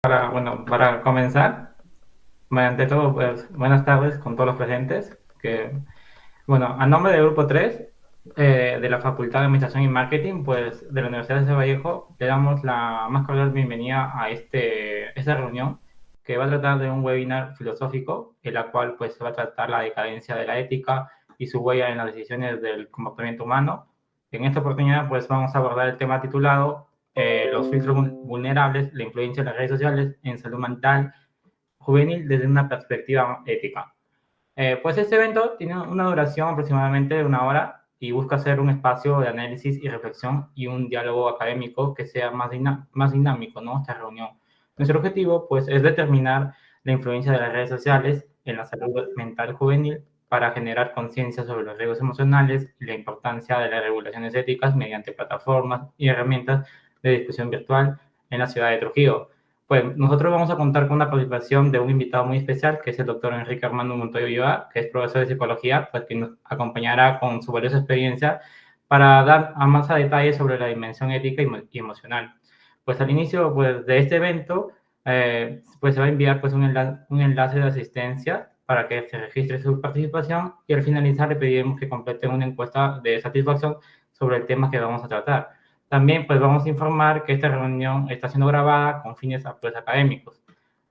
Para comenzar, ante todo, pues, buenas tardes con todos los presentes. A nombre del Grupo 3 de la Facultad de Administración y Marketing, pues, de la Universidad de Vallejo, le damos la más cordial bienvenida a esta reunión que va a tratar de un webinar filosófico, en la cual, pues, se va a tratar la decadencia de la ética y su huella en las decisiones del comportamiento humano. En esta oportunidad, pues, vamos a abordar el tema titulado Los filtros vulnerables, la influencia de las redes sociales en salud mental juvenil desde una perspectiva ética. Pues este evento tiene una duración aproximadamente de una hora y busca ser un espacio de análisis y reflexión y un diálogo académico que sea más dinámico, ¿no? Esta reunión. Nuestro objetivo, pues, es determinar la influencia de las redes sociales en la salud mental juvenil para generar conciencia sobre los riesgos emocionales y la importancia de las regulaciones éticas mediante plataformas y herramientas de discusión virtual en la ciudad de Trujillo. Pues nosotros vamos a contar con una participación de un invitado muy especial, que es el doctor Enrique Armando Montoya Ulloa, que es profesor de psicología, pues que nos acompañará con su valiosa experiencia para dar a más a detalle sobre la dimensión ética y emocional. Pues al inicio pues, de este evento, pues se va a enviar pues, un enlace de asistencia para que se registre su participación y al finalizar le pediremos que completen una encuesta de satisfacción sobre el tema que vamos a tratar. También pues vamos a informar que esta reunión está siendo grabada con fines pues, académicos.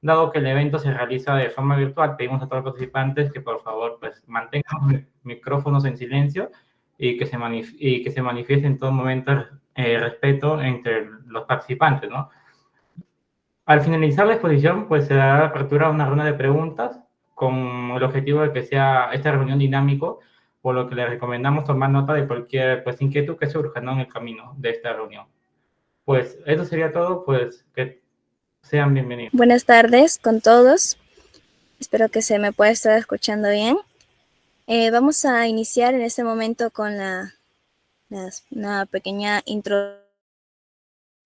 Dado que el evento se realiza de forma virtual, pedimos a todos los participantes que por favor pues, mantengan los micrófonos en silencio y que se manifieste en todo momento respeto entre los participantes, ¿no? Al finalizar la exposición, pues se dará apertura a una ronda de preguntas con el objetivo de que sea esta reunión dinámico, por lo que le recomendamos tomar nota de cualquier pues, inquietud que surja, ¿no? En el camino de esta reunión. Pues eso sería todo, pues que sean bienvenidos. Buenas tardes con todos. Espero que se me pueda estar escuchando bien. Vamos a iniciar en este momento con una pequeña intro,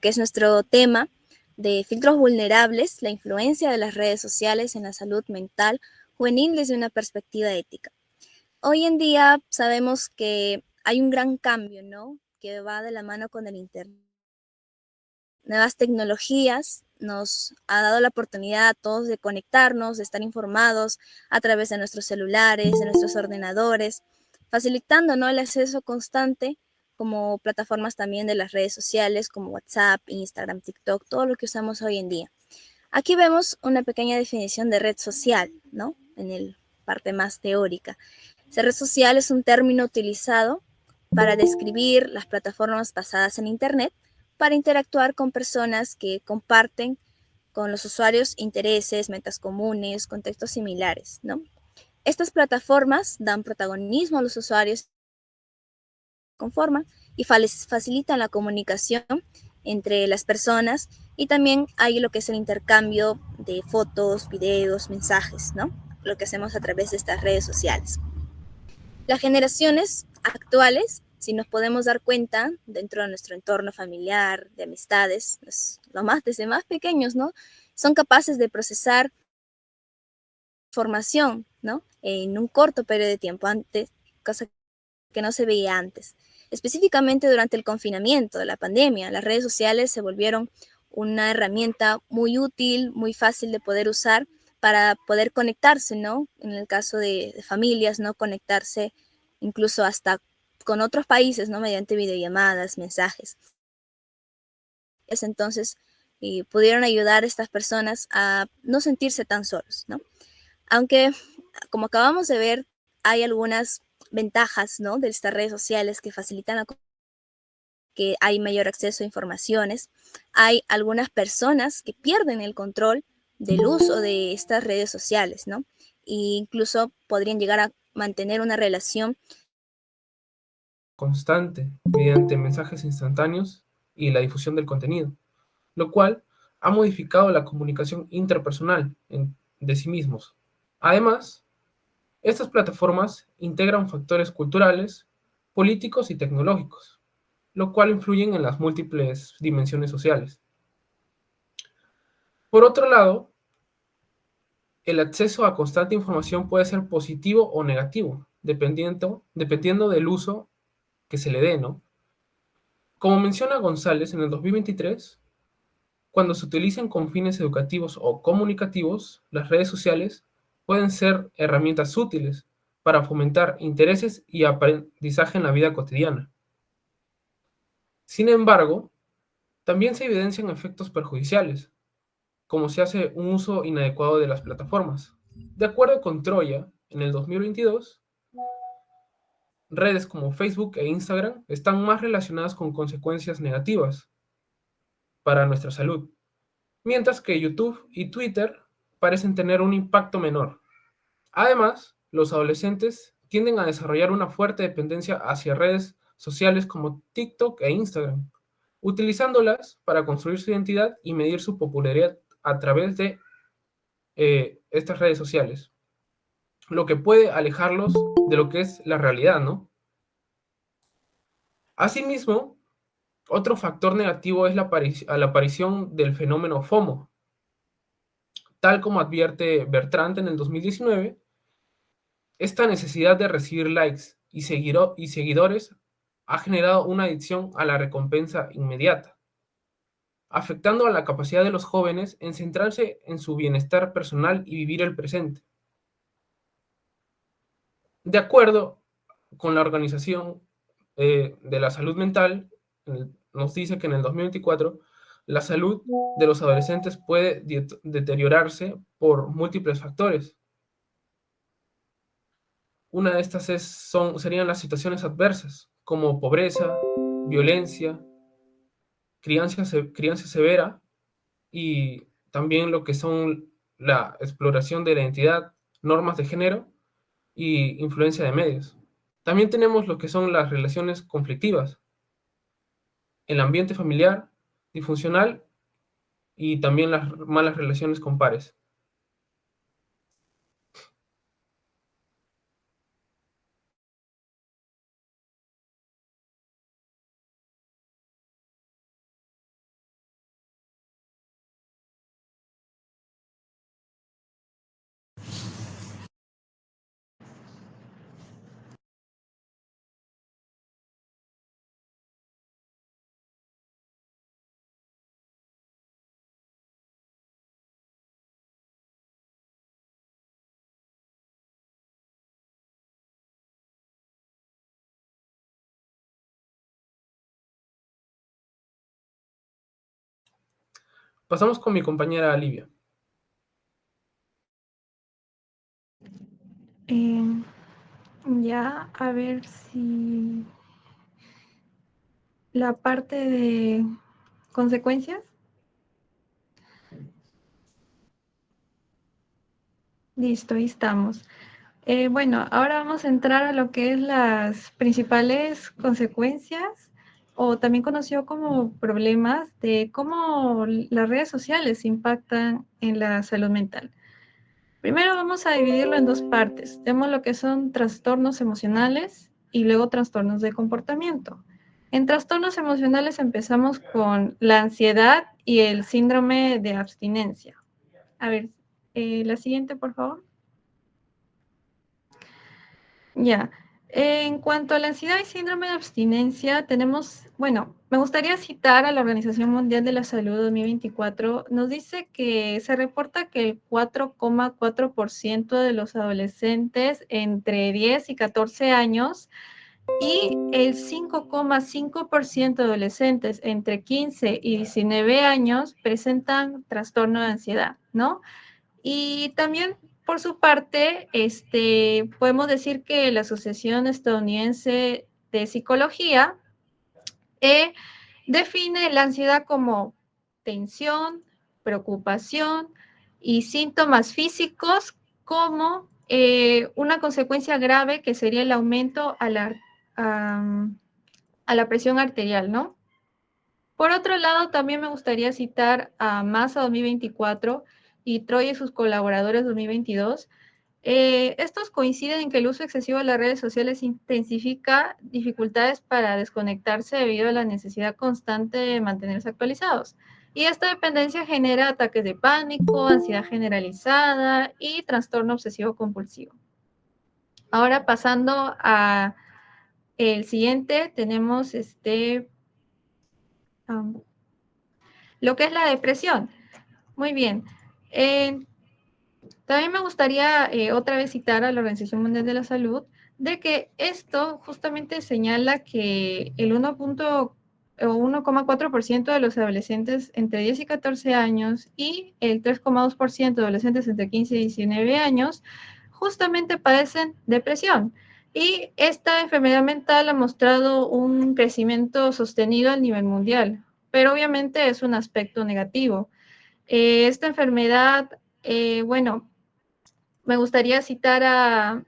que es nuestro tema de filtros vulnerables, la influencia de las redes sociales en la salud mental juvenil desde una perspectiva ética. Hoy en día sabemos que hay un gran cambio, ¿no? Que va de la mano con el Internet. Nuevas tecnologías nos ha dado la oportunidad a todos de conectarnos, de estar informados a través de nuestros celulares, de nuestros ordenadores, facilitando, ¿no?, el acceso constante, como plataformas también de las redes sociales como WhatsApp, Instagram, TikTok, todo lo que usamos hoy en día. Aquí vemos una pequeña definición de red social, ¿no?, en la parte más teórica. Esa red social es un término utilizado para describir las plataformas basadas en Internet para interactuar con personas que comparten con los usuarios intereses, metas comunes, contextos similares, ¿no? Estas plataformas dan protagonismo a los usuarios, conforman y facilitan la comunicación entre las personas, y también hay lo que es el intercambio de fotos, videos, mensajes, ¿no? Lo que hacemos a través de estas redes sociales. Las generaciones actuales, si nos podemos dar cuenta, dentro de nuestro entorno familiar, de amistades, desde más pequeños, ¿no?, son capaces de procesar información, ¿no?, en un corto periodo de tiempo, antes, cosa que no se veía antes. Específicamente durante el confinamiento de la pandemia, las redes sociales se volvieron una herramienta muy útil, muy fácil de poder usar para poder conectarse, ¿no? En el caso de familias, ¿no?, conectarse incluso hasta con otros países, ¿no?, mediante videollamadas, mensajes. Entonces, pudieron ayudar a estas personas a no sentirse tan solos, ¿no? Aunque, como acabamos de ver, hay algunas ventajas, ¿no?, de estas redes sociales que facilitan que hay mayor acceso a informaciones. Hay algunas personas que pierden el control del uso de estas redes sociales, ¿no? E incluso podrían llegar a mantener una relación constante mediante mensajes instantáneos y la difusión del contenido, lo cual ha modificado la comunicación interpersonal de sí mismos. Además, estas plataformas integran factores culturales, políticos y tecnológicos, lo cual influyen en las múltiples dimensiones sociales. Por otro lado, el acceso a constante información puede ser positivo o negativo, dependiendo del uso que se le dé, ¿no? Como menciona González, en el 2023, Cuando se utilicen con fines educativos o comunicativos, las redes sociales pueden ser herramientas útiles para fomentar intereses y aprendizaje en la vida cotidiana. Sin embargo, también se evidencian efectos perjudiciales, como se hace un uso inadecuado de las plataformas. De acuerdo con Troya, en el 2022, redes como Facebook e Instagram están más relacionadas con consecuencias negativas para nuestra salud, mientras que YouTube y Twitter parecen tener un impacto menor. Además, los adolescentes tienden a desarrollar una fuerte dependencia hacia redes sociales como TikTok e Instagram, utilizándolas para construir su identidad y medir su popularidad a través de estas redes sociales, lo que puede alejarlos de lo que es la realidad, ¿no? Asimismo, otro factor negativo es la aparición del fenómeno FOMO, tal como advierte Bertrand en el 2019. Esta necesidad de recibir likes y seguidores ha generado una adicción a la recompensa inmediata, afectando a la capacidad de los jóvenes en centrarse en su bienestar personal y vivir el presente. De acuerdo con la Organización de la Salud Mental, nos dice que en el 2024 la salud de los adolescentes puede deteriorarse por múltiples factores. Una de estas serían las situaciones adversas, como pobreza, violencia, crianza severa y también lo que son la exploración de la identidad, normas de género y influencia de medios. También tenemos lo que son las relaciones conflictivas, el ambiente familiar disfuncional y también las malas relaciones con pares. Pasamos con mi compañera Livia. Ya, a ver si la parte de consecuencias. Listo, ahí estamos. Bueno, ahora vamos a entrar a lo que es las principales consecuencias o también conocido como problemas de cómo las redes sociales impactan en la salud mental. Primero vamos a dividirlo en dos partes. Tenemos lo que son trastornos emocionales y luego trastornos de comportamiento. En trastornos emocionales empezamos con la ansiedad y el síndrome de abstinencia. A ver, la siguiente, por favor. Ya. En cuanto a la ansiedad y síndrome de abstinencia, tenemos, bueno, me gustaría citar a la Organización Mundial de la Salud 2024. Nos dice que se reporta que el 4,4% de los adolescentes entre 10 y 14 años y el 5,5% de adolescentes entre 15 y 19 años presentan trastorno de ansiedad, ¿no? Y también, por su parte, podemos decir que la Asociación Estadounidense de Psicología eh, define la ansiedad como tensión, preocupación y síntomas físicos como una consecuencia grave que sería el aumento a la presión arterial, ¿no? Por otro lado, también me gustaría citar a Massa 2024 y Troy y sus colaboradores 2022. Estos coinciden en que el uso excesivo de las redes sociales intensifica dificultades para desconectarse debido a la necesidad constante de mantenerse actualizados. Y esta dependencia genera ataques de pánico, ansiedad generalizada y trastorno obsesivo compulsivo. Ahora pasando a el siguiente, tenemos um, lo que es la depresión. Muy bien. También me gustaría otra vez citar a la Organización Mundial de la Salud de que esto justamente señala que el 1,4% de los adolescentes entre 10 y 14 años y el 3,2% de adolescentes entre 15 y 19 años justamente padecen depresión. Y esta enfermedad mental ha mostrado un crecimiento sostenido a nivel mundial, pero obviamente es un aspecto negativo. Esta enfermedad, bueno, me gustaría citar a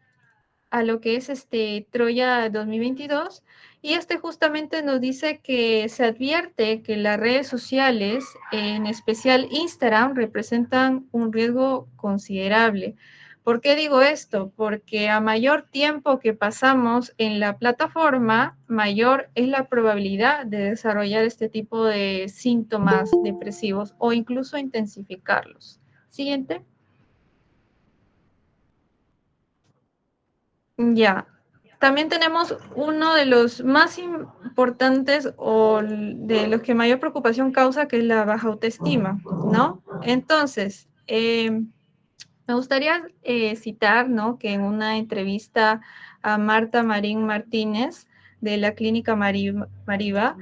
lo que es Troya 2022, y justamente nos dice que se advierte que las redes sociales, en especial Instagram, representan un riesgo considerable. ¿Por qué digo esto? Porque a mayor tiempo que pasamos en la plataforma, mayor es la probabilidad de desarrollar este tipo de síntomas depresivos o incluso intensificarlos. Siguiente. Ya. También tenemos uno de los más importantes o de los que mayor preocupación causa, que es la baja autoestima, ¿no? Entonces, me gustaría citar, ¿no? Que en una entrevista a Marta Marín Martínez de la Clínica Mariva,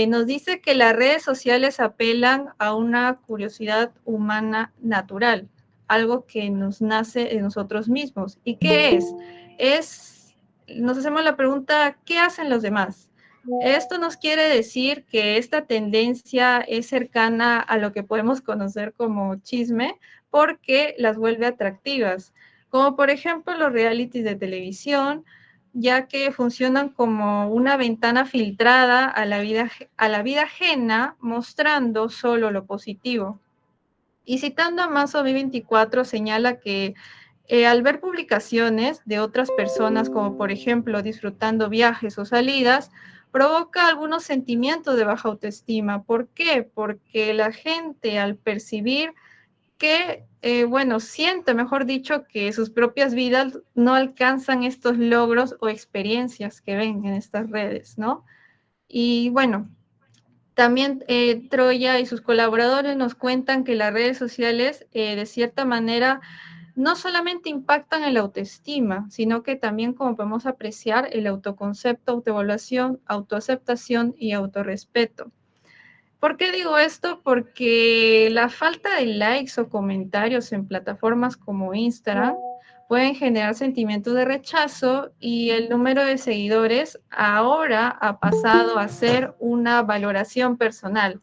nos dice que las redes sociales apelan a una curiosidad humana natural, algo que nos nace de nosotros mismos. ¿Y qué es? Nos hacemos la pregunta, ¿qué hacen los demás? Esto nos quiere decir que esta tendencia es cercana a lo que podemos conocer como chisme, porque las vuelve atractivas, como por ejemplo los realities de televisión, ya que funcionan como una ventana filtrada a la vida ajena, mostrando solo lo positivo. Y citando a Mazo 2024, señala que al ver publicaciones de otras personas, como por ejemplo disfrutando viajes o salidas, provoca algunos sentimientos de baja autoestima. ¿Por qué? Porque la gente, al percibir que, bueno, siente, mejor dicho, que sus propias vidas no alcanzan estos logros o experiencias que ven en estas redes, ¿no? Y bueno, también Troya y sus colaboradores nos cuentan que las redes sociales, de cierta manera, no solamente impactan en la autoestima, sino que también, como podemos apreciar, el autoconcepto, autoevaluación, autoaceptación y autorrespeto. ¿Por qué digo esto? Porque la falta de likes o comentarios en plataformas como Instagram pueden generar sentimientos de rechazo, y el número de seguidores ahora ha pasado a ser una valoración personal.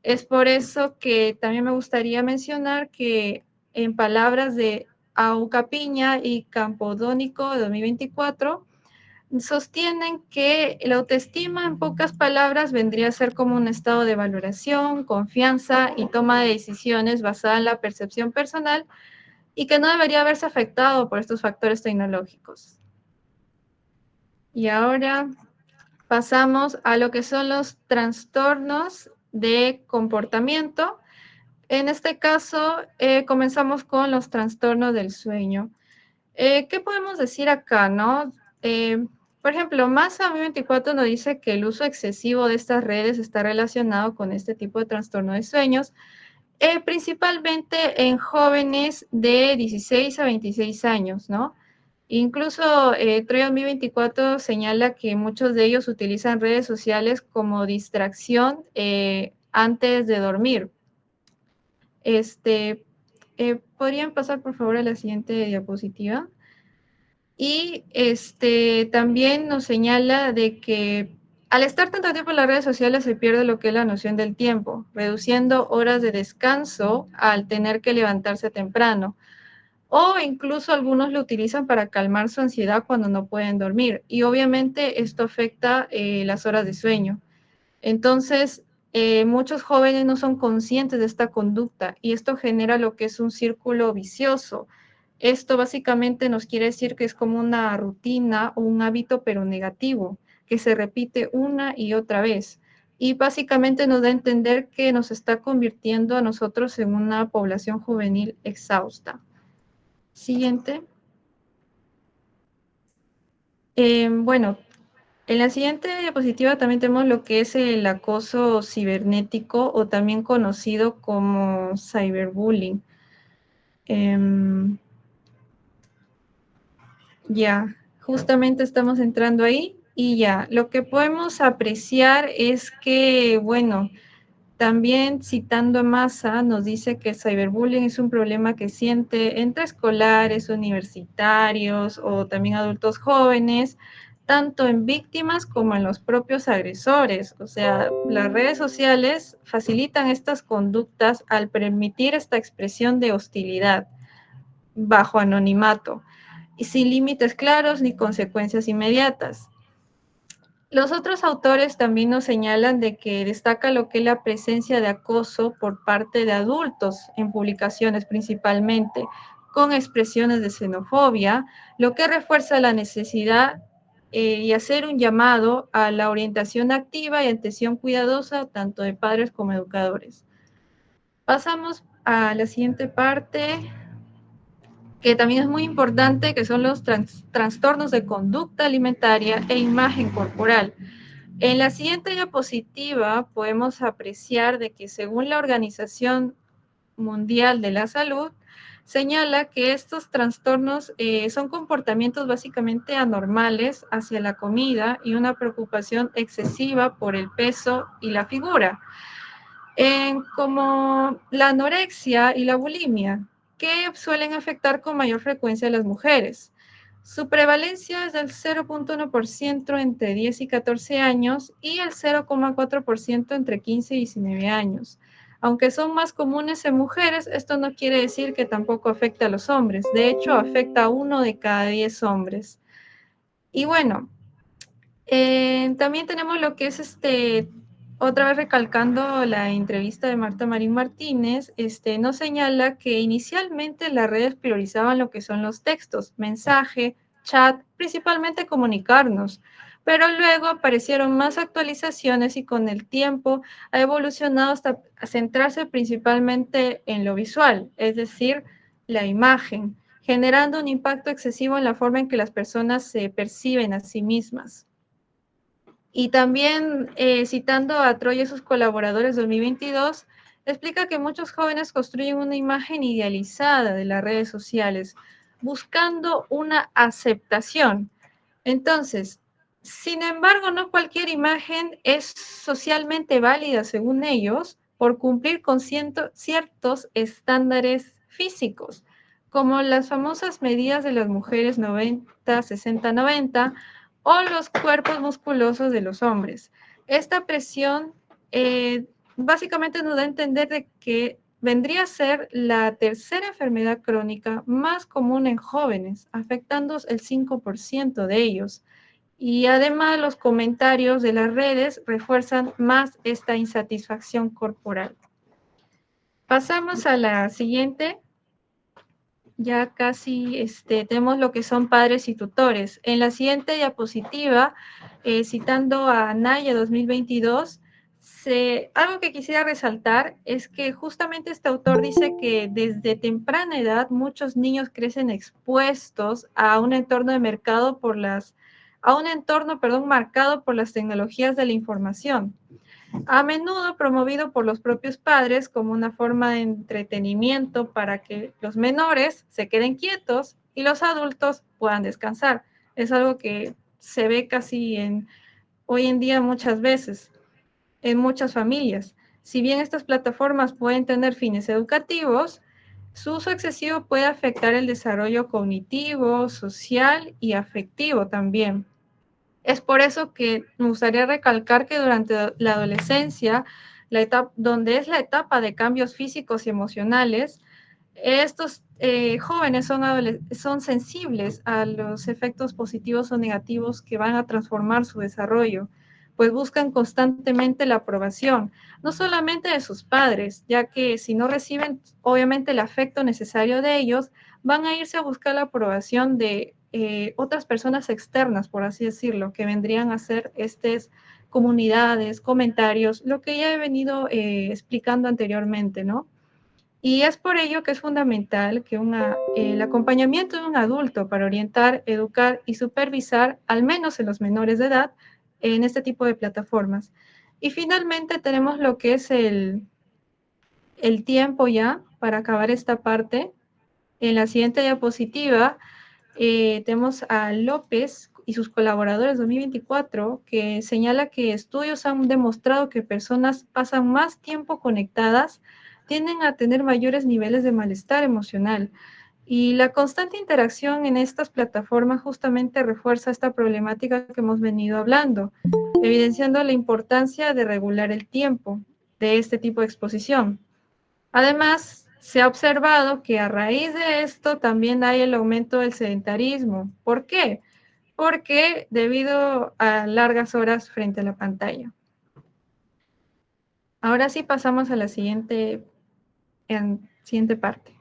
Es por eso que también me gustaría mencionar que, en palabras de Auca Piña y Campodónico de 2024, sostienen que la autoestima, en pocas palabras, vendría a ser como un estado de valoración, confianza y toma de decisiones basada en la percepción personal, y que no debería verse afectado por estos factores tecnológicos. Y ahora pasamos a lo que son los trastornos de comportamiento. En este caso, comenzamos con los trastornos del sueño. ¿Qué podemos decir acá, no? Por ejemplo, Massa 24 nos dice que el uso excesivo de estas redes está relacionado con este tipo de trastorno de sueños, principalmente en jóvenes de 16 a 26 años, ¿no? Incluso Troy 2024 señala que muchos de ellos utilizan redes sociales como distracción antes de dormir. ¿Podrían pasar por favor a la siguiente diapositiva? Y también nos señala de que al estar tanto tiempo en las redes sociales se pierde lo que es la noción del tiempo, reduciendo horas de descanso al tener que levantarse temprano. O incluso algunos lo utilizan para calmar su ansiedad cuando no pueden dormir. Y obviamente esto afecta las horas de sueño. Entonces, muchos jóvenes no son conscientes de esta conducta, y esto genera lo que es un círculo vicioso. Esto básicamente nos quiere decir que es como una rutina o un hábito, pero negativo, que se repite una y otra vez. Y básicamente nos da a entender que nos está convirtiendo a nosotros en una población juvenil exhausta. Siguiente. Bueno, En la siguiente diapositiva también tenemos lo que es el acoso cibernético o también conocido como cyberbullying. Ya, justamente estamos entrando ahí y ya, lo que podemos apreciar es que, bueno, también citando a Massa, nos dice que el cyberbullying es un problema que siente entre escolares, universitarios o también adultos jóvenes, tanto en víctimas como en los propios agresores. O sea, las redes sociales facilitan estas conductas al permitir esta expresión de hostilidad bajo anonimato y sin límites claros ni consecuencias inmediatas. Los otros autores también nos señalan de que destaca lo que es la presencia de acoso por parte de adultos en publicaciones principalmente, con expresiones de xenofobia, lo que refuerza la necesidad y hacer un llamado a la orientación activa y atención cuidadosa tanto de padres como educadores. Pasamos a la siguiente parte, que también es muy importante, que son los trastornos de conducta alimentaria e imagen corporal. En la siguiente diapositiva podemos apreciar de que según la Organización Mundial de la Salud, señala que estos trastornos son comportamientos básicamente anormales hacia la comida y una preocupación excesiva por el peso y la figura, como la anorexia y la bulimia, que suelen afectar con mayor frecuencia a las mujeres. Su prevalencia es del 0.1% entre 10 y 14 años y el 0.4% entre 15 y 19 años. Aunque son más comunes en mujeres, esto no quiere decir que tampoco afecte a los hombres. De hecho, afecta a 1 de cada 10 hombres. Y bueno, también tenemos lo que es otra vez recalcando la entrevista de Marta Marín Martínez, nos señala que inicialmente las redes priorizaban lo que son los textos, mensaje, chat, principalmente comunicarnos, pero luego aparecieron más actualizaciones y con el tiempo ha evolucionado hasta centrarse principalmente en lo visual, es decir, la imagen, generando un impacto excesivo en la forma en que las personas se perciben a sí mismas. Y también citando a Troy y sus colaboradores 2022, explica que muchos jóvenes construyen una imagen idealizada de las redes sociales, buscando una aceptación. Entonces, sin embargo, no cualquier imagen es socialmente válida, según ellos, por cumplir con ciertos estándares físicos, como las famosas medidas de las mujeres 90, 60, 90 o los cuerpos musculosos de los hombres. Esta presión básicamente nos da a entender de que vendría a ser la tercera enfermedad crónica más común en jóvenes, afectando el 5% de ellos. Y además los comentarios de las redes refuerzan más esta insatisfacción corporal. Pasamos a la siguiente. Ya casi tenemos lo que son padres y tutores. En la siguiente diapositiva, citando a Naya 2022, algo que quisiera resaltar es que justamente este autor dice que desde temprana edad muchos niños crecen expuestos a un entorno de mercado a un entorno, perdón, marcado por las tecnologías de la información, a menudo promovido por los propios padres como una forma de entretenimiento para que los menores se queden quietos y los adultos puedan descansar. Es algo que se ve casi hoy en día muchas veces en muchas familias. Si bien estas plataformas pueden tener fines educativos, su uso excesivo puede afectar el desarrollo cognitivo, social y afectivo también. Es por eso que me gustaría recalcar que durante la adolescencia, donde es la etapa de cambios físicos y emocionales, estos jóvenes son sensibles a los efectos positivos o negativos que van a transformar su desarrollo, pues buscan constantemente la aprobación, no solamente de sus padres, ya que si no reciben obviamente el afecto necesario de ellos, van a irse a buscar la aprobación de otras personas externas, por así decirlo, que vendrían a ser estas comunidades, comentarios, lo que ya he venido explicando anteriormente, ¿no? Y es por ello que es fundamental que el acompañamiento de un adulto para orientar, educar y supervisar, al menos en los menores de edad, en este tipo de plataformas. Y finalmente tenemos lo que es el tiempo ya para acabar esta parte. En la siguiente diapositiva tenemos a López y sus colaboradores 2024, que señala que estudios han demostrado que personas pasan más tiempo conectadas, tienden a tener mayores niveles de malestar emocional. Y la constante interacción en estas plataformas justamente refuerza esta problemática que hemos venido hablando, evidenciando la importancia de regular el tiempo de este tipo de exposición. Además, se ha observado que a raíz de esto también hay el aumento del sedentarismo. ¿Por qué? Porque debido a largas horas frente a la pantalla. Ahora sí pasamos a la siguiente parte.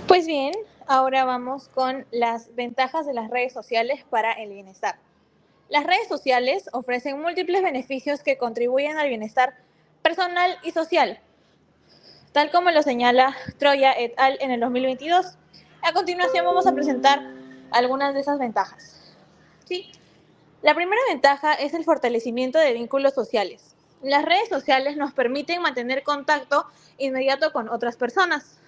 Pues bien, ahora vamos con las ventajas de las redes sociales para el bienestar. Las redes sociales ofrecen múltiples beneficios que contribuyen al bienestar personal y social, tal como lo señala Troya et al. En el 2022. A continuación vamos a presentar algunas de esas ventajas. ¿Sí? La primera ventaja es el fortalecimiento de vínculos sociales. Las redes sociales nos permiten mantener contacto inmediato con otras personas,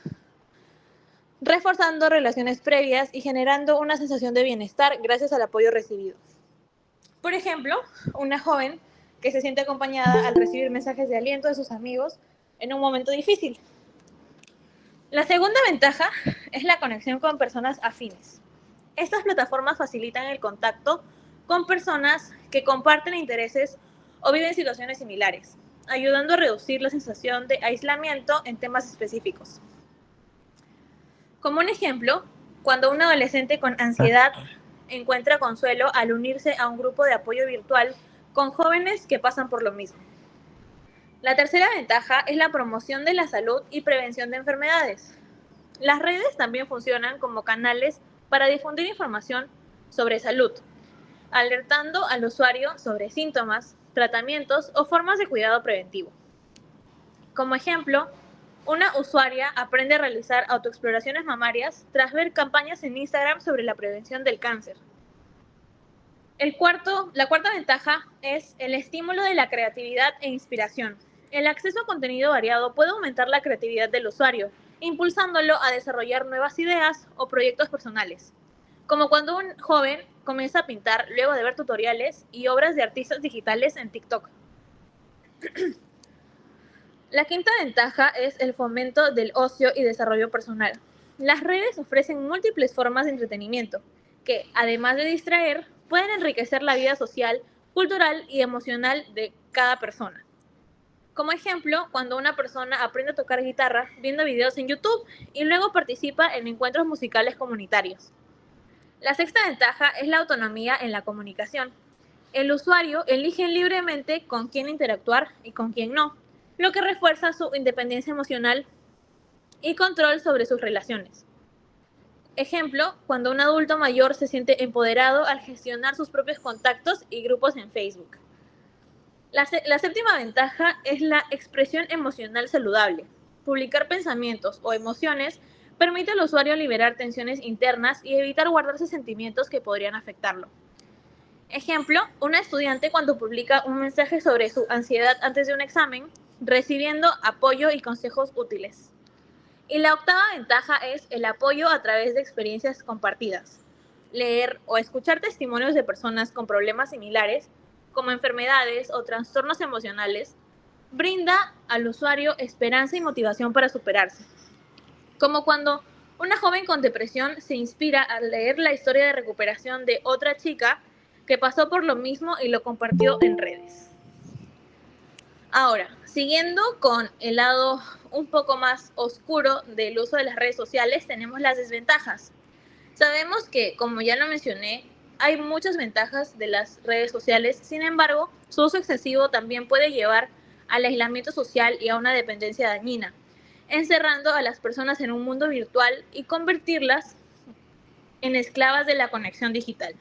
reforzando relaciones previas y generando una sensación de bienestar gracias al apoyo recibido. Por ejemplo, una joven que se siente acompañada al recibir mensajes de aliento de sus amigos en un momento difícil. La segunda ventaja es la conexión con personas afines. Estas plataformas facilitan el contacto con personas que comparten intereses o viven situaciones similares, ayudando a reducir la sensación de aislamiento en temas específicos. Como un ejemplo, cuando un adolescente con ansiedad encuentra consuelo al unirse a un grupo de apoyo virtual con jóvenes que pasan por lo mismo. La tercera ventaja es la promoción de la salud y prevención de enfermedades. Las redes también funcionan como canales para difundir información sobre salud, alertando al usuario sobre síntomas, tratamientos o formas de cuidado preventivo. Como ejemplo, una usuaria aprende a realizar autoexploraciones mamarias tras ver campañas en Instagram sobre la prevención del cáncer. La cuarta ventaja es el estímulo de la creatividad e inspiración. El acceso a contenido variado puede aumentar la creatividad del usuario, impulsándolo a desarrollar nuevas ideas o proyectos personales, como cuando un joven comienza a pintar luego de ver tutoriales y obras de artistas digitales en TikTok. La quinta ventaja es el fomento del ocio y desarrollo personal. Las redes ofrecen múltiples formas de entretenimiento que, además de distraer, pueden enriquecer la vida social, cultural y emocional de cada persona. Como ejemplo, cuando una persona aprende a tocar guitarra viendo videos en YouTube y luego participa en encuentros musicales comunitarios. La sexta ventaja es la autonomía en la comunicación. El usuario elige libremente con quién interactuar y con quién no, lo que refuerza su independencia emocional y control sobre sus relaciones. Ejemplo, cuando un adulto mayor se siente empoderado al gestionar sus propios contactos y grupos en Facebook. La séptima ventaja es la expresión emocional saludable. Publicar pensamientos o emociones permite al usuario liberar tensiones internas y evitar guardarse sentimientos que podrían afectarlo. Ejemplo, una estudiante cuando publica un mensaje sobre su ansiedad antes de un examen, recibiendo apoyo y consejos útiles. Y la octava ventaja es el apoyo a través de experiencias compartidas. Leer o escuchar testimonios de personas con problemas similares, como enfermedades o trastornos emocionales, brinda al usuario esperanza y motivación para superarse. Como cuando una joven con depresión se inspira al leer la historia de recuperación de otra chica que pasó por lo mismo y lo compartió en redes. Ahora, siguiendo con el lado un poco más oscuro del uso de las redes sociales, tenemos las desventajas. Sabemos que, como ya lo mencioné, hay muchas ventajas de las redes sociales, sin embargo, su uso excesivo también puede llevar al aislamiento social y a una dependencia dañina, encerrando a las personas en un mundo virtual y convertirlas en esclavas de la conexión digital.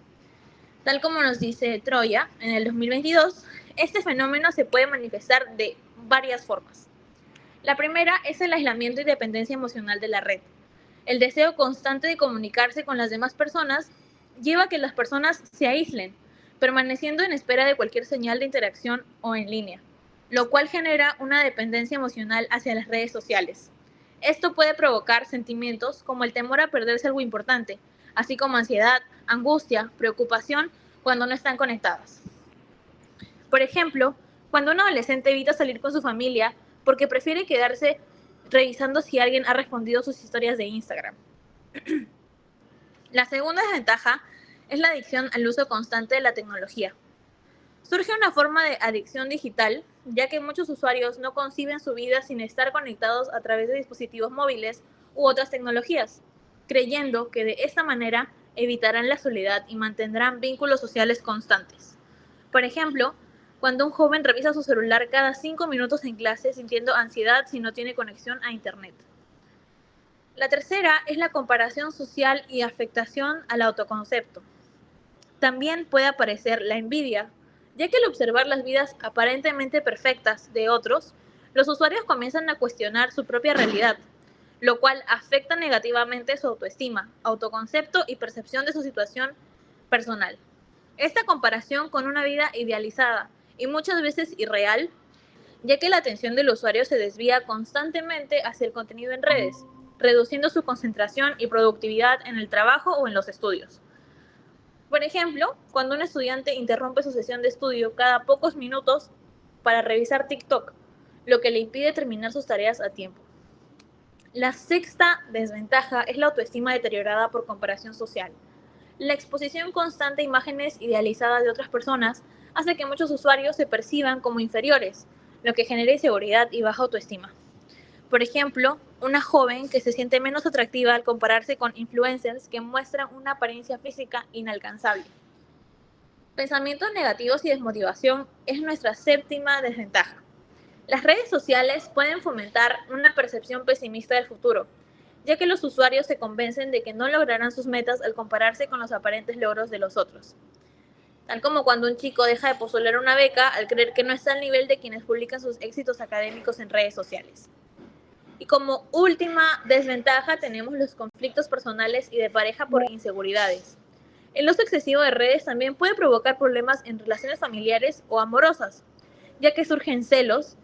Tal como nos dice Troya, en el 2022, este fenómeno se puede manifestar de varias formas. La primera es el aislamiento y dependencia emocional de la red. El deseo constante de comunicarse con las demás personas lleva a que las personas se aíslen, permaneciendo en espera de cualquier señal de interacción o en línea, lo cual genera una dependencia emocional hacia las redes sociales. Esto puede provocar sentimientos como el temor a perderse algo importante, así como ansiedad, angustia, preocupación cuando no están conectadas. Por ejemplo, cuando un adolescente evita salir con su familia porque prefiere quedarse revisando si alguien ha respondido sus historias de Instagram. La segunda desventaja es la adicción al uso constante de la tecnología. Surge una forma de adicción digital, ya que muchos usuarios no conciben su vida sin estar conectados a través de dispositivos móviles u otras tecnologías, creyendo que de esta manera evitarán la soledad y mantendrán vínculos sociales constantes. Por ejemplo, cuando un joven revisa su celular cada 5 minutos en clase sintiendo ansiedad si no tiene conexión a Internet. La tercera es la comparación social y afectación al autoconcepto. También puede aparecer la envidia, ya que al observar las vidas aparentemente perfectas de otros, los usuarios comienzan a cuestionar su propia realidad, lo cual afecta negativamente su autoestima, autoconcepto y percepción de su situación personal. Esta comparación con una vida idealizada y muchas veces irreal, ya que la atención del usuario se desvía constantemente hacia el contenido en redes, reduciendo su concentración y productividad en el trabajo o en los estudios. Por ejemplo, cuando un estudiante interrumpe su sesión de estudio cada pocos minutos para revisar TikTok, lo que le impide terminar sus tareas a tiempo. La sexta desventaja es la autoestima deteriorada por comparación social. La exposición constante a imágenes idealizadas de otras personas hace que muchos usuarios se perciban como inferiores, lo que genera inseguridad y baja autoestima. Por ejemplo, una joven que se siente menos atractiva al compararse con influencers que muestran una apariencia física inalcanzable. Pensamientos negativos y desmotivación es nuestra séptima desventaja. Las redes sociales pueden fomentar una percepción pesimista del futuro, ya que los usuarios se convencen de que no lograrán sus metas al compararse con los aparentes logros de los otros. Tal como cuando un chico deja de postular una beca al creer que no está al nivel de quienes publican sus éxitos académicos en redes sociales. Y como última desventaja tenemos los conflictos personales y de pareja por inseguridades. El uso excesivo de redes también puede provocar problemas en relaciones familiares o amorosas, ya que surgen celos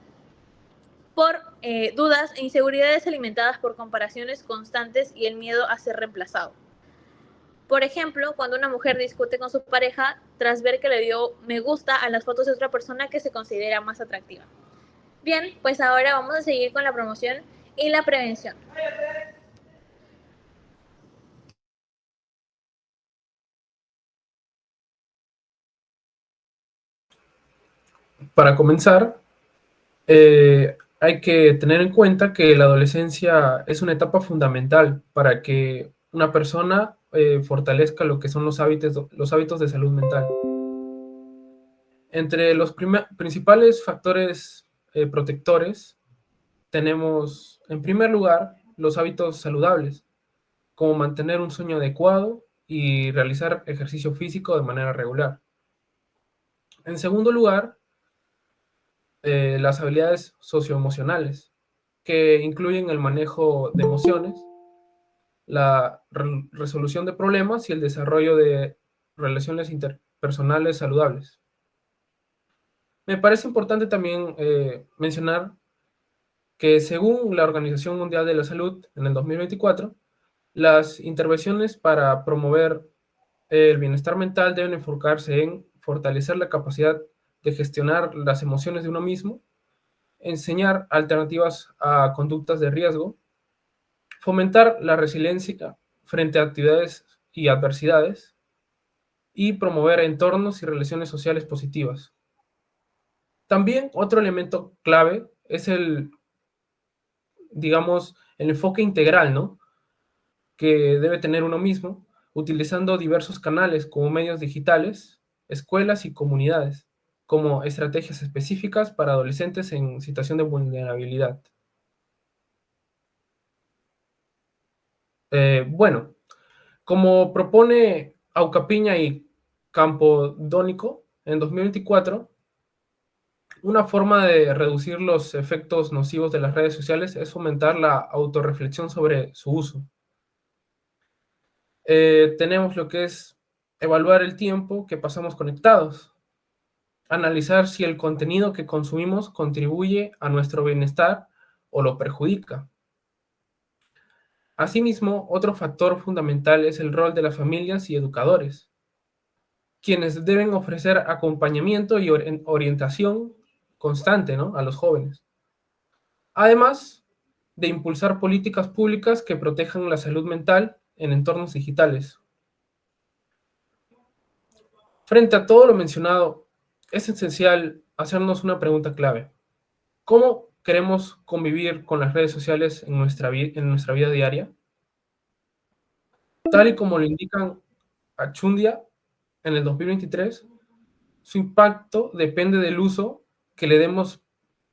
por dudas e inseguridades alimentadas por comparaciones constantes y el miedo a ser reemplazado. Por ejemplo, cuando una mujer discute con su pareja tras ver que le dio me gusta a las fotos de otra persona que se considera más atractiva. Bien, pues ahora vamos a seguir con la promoción y la prevención. Para comenzar, hay que tener en cuenta que la adolescencia es una etapa fundamental para que una persona fortalezca lo que son los hábitos de salud mental. Entre los principales factores protectores tenemos, en primer lugar, los hábitos saludables, como mantener un sueño adecuado y realizar ejercicio físico de manera regular. En segundo lugar, las habilidades socioemocionales, que incluyen el manejo de emociones, la resolución de problemas y el desarrollo de relaciones interpersonales saludables. Me parece importante también mencionar que según la Organización Mundial de la Salud, en el 2024, las intervenciones para promover el bienestar mental deben enfocarse en fortalecer la capacidad de gestionar las emociones de uno mismo, enseñar alternativas a conductas de riesgo, fomentar la resiliencia frente a actividades y adversidades, y promover entornos y relaciones sociales positivas. También otro elemento clave es digamos, el enfoque integral, ¿no?, que debe tener uno mismo, utilizando diversos canales como medios digitales, escuelas y comunidades, como estrategias específicas para adolescentes en situación de vulnerabilidad. Bueno, como propone Aucapiña y Campodónico en 2024, una forma de reducir los efectos nocivos de las redes sociales es fomentar la autorreflexión sobre su uso. Tenemos lo que es evaluar el tiempo que pasamos conectados, analizar si el contenido que consumimos contribuye a nuestro bienestar o lo perjudica. Asimismo, otro factor fundamental es el rol de las familias y educadores, quienes deben ofrecer acompañamiento y orientación constante, ¿no?, a los jóvenes. Además de impulsar políticas públicas que protejan la salud mental en entornos digitales. Frente a todo lo mencionado, es esencial hacernos una pregunta clave. ¿Cómo queremos convivir con las redes sociales en nuestra vida diaria? Tal y como lo indican Achundia en el 2023, su impacto depende del uso que le demos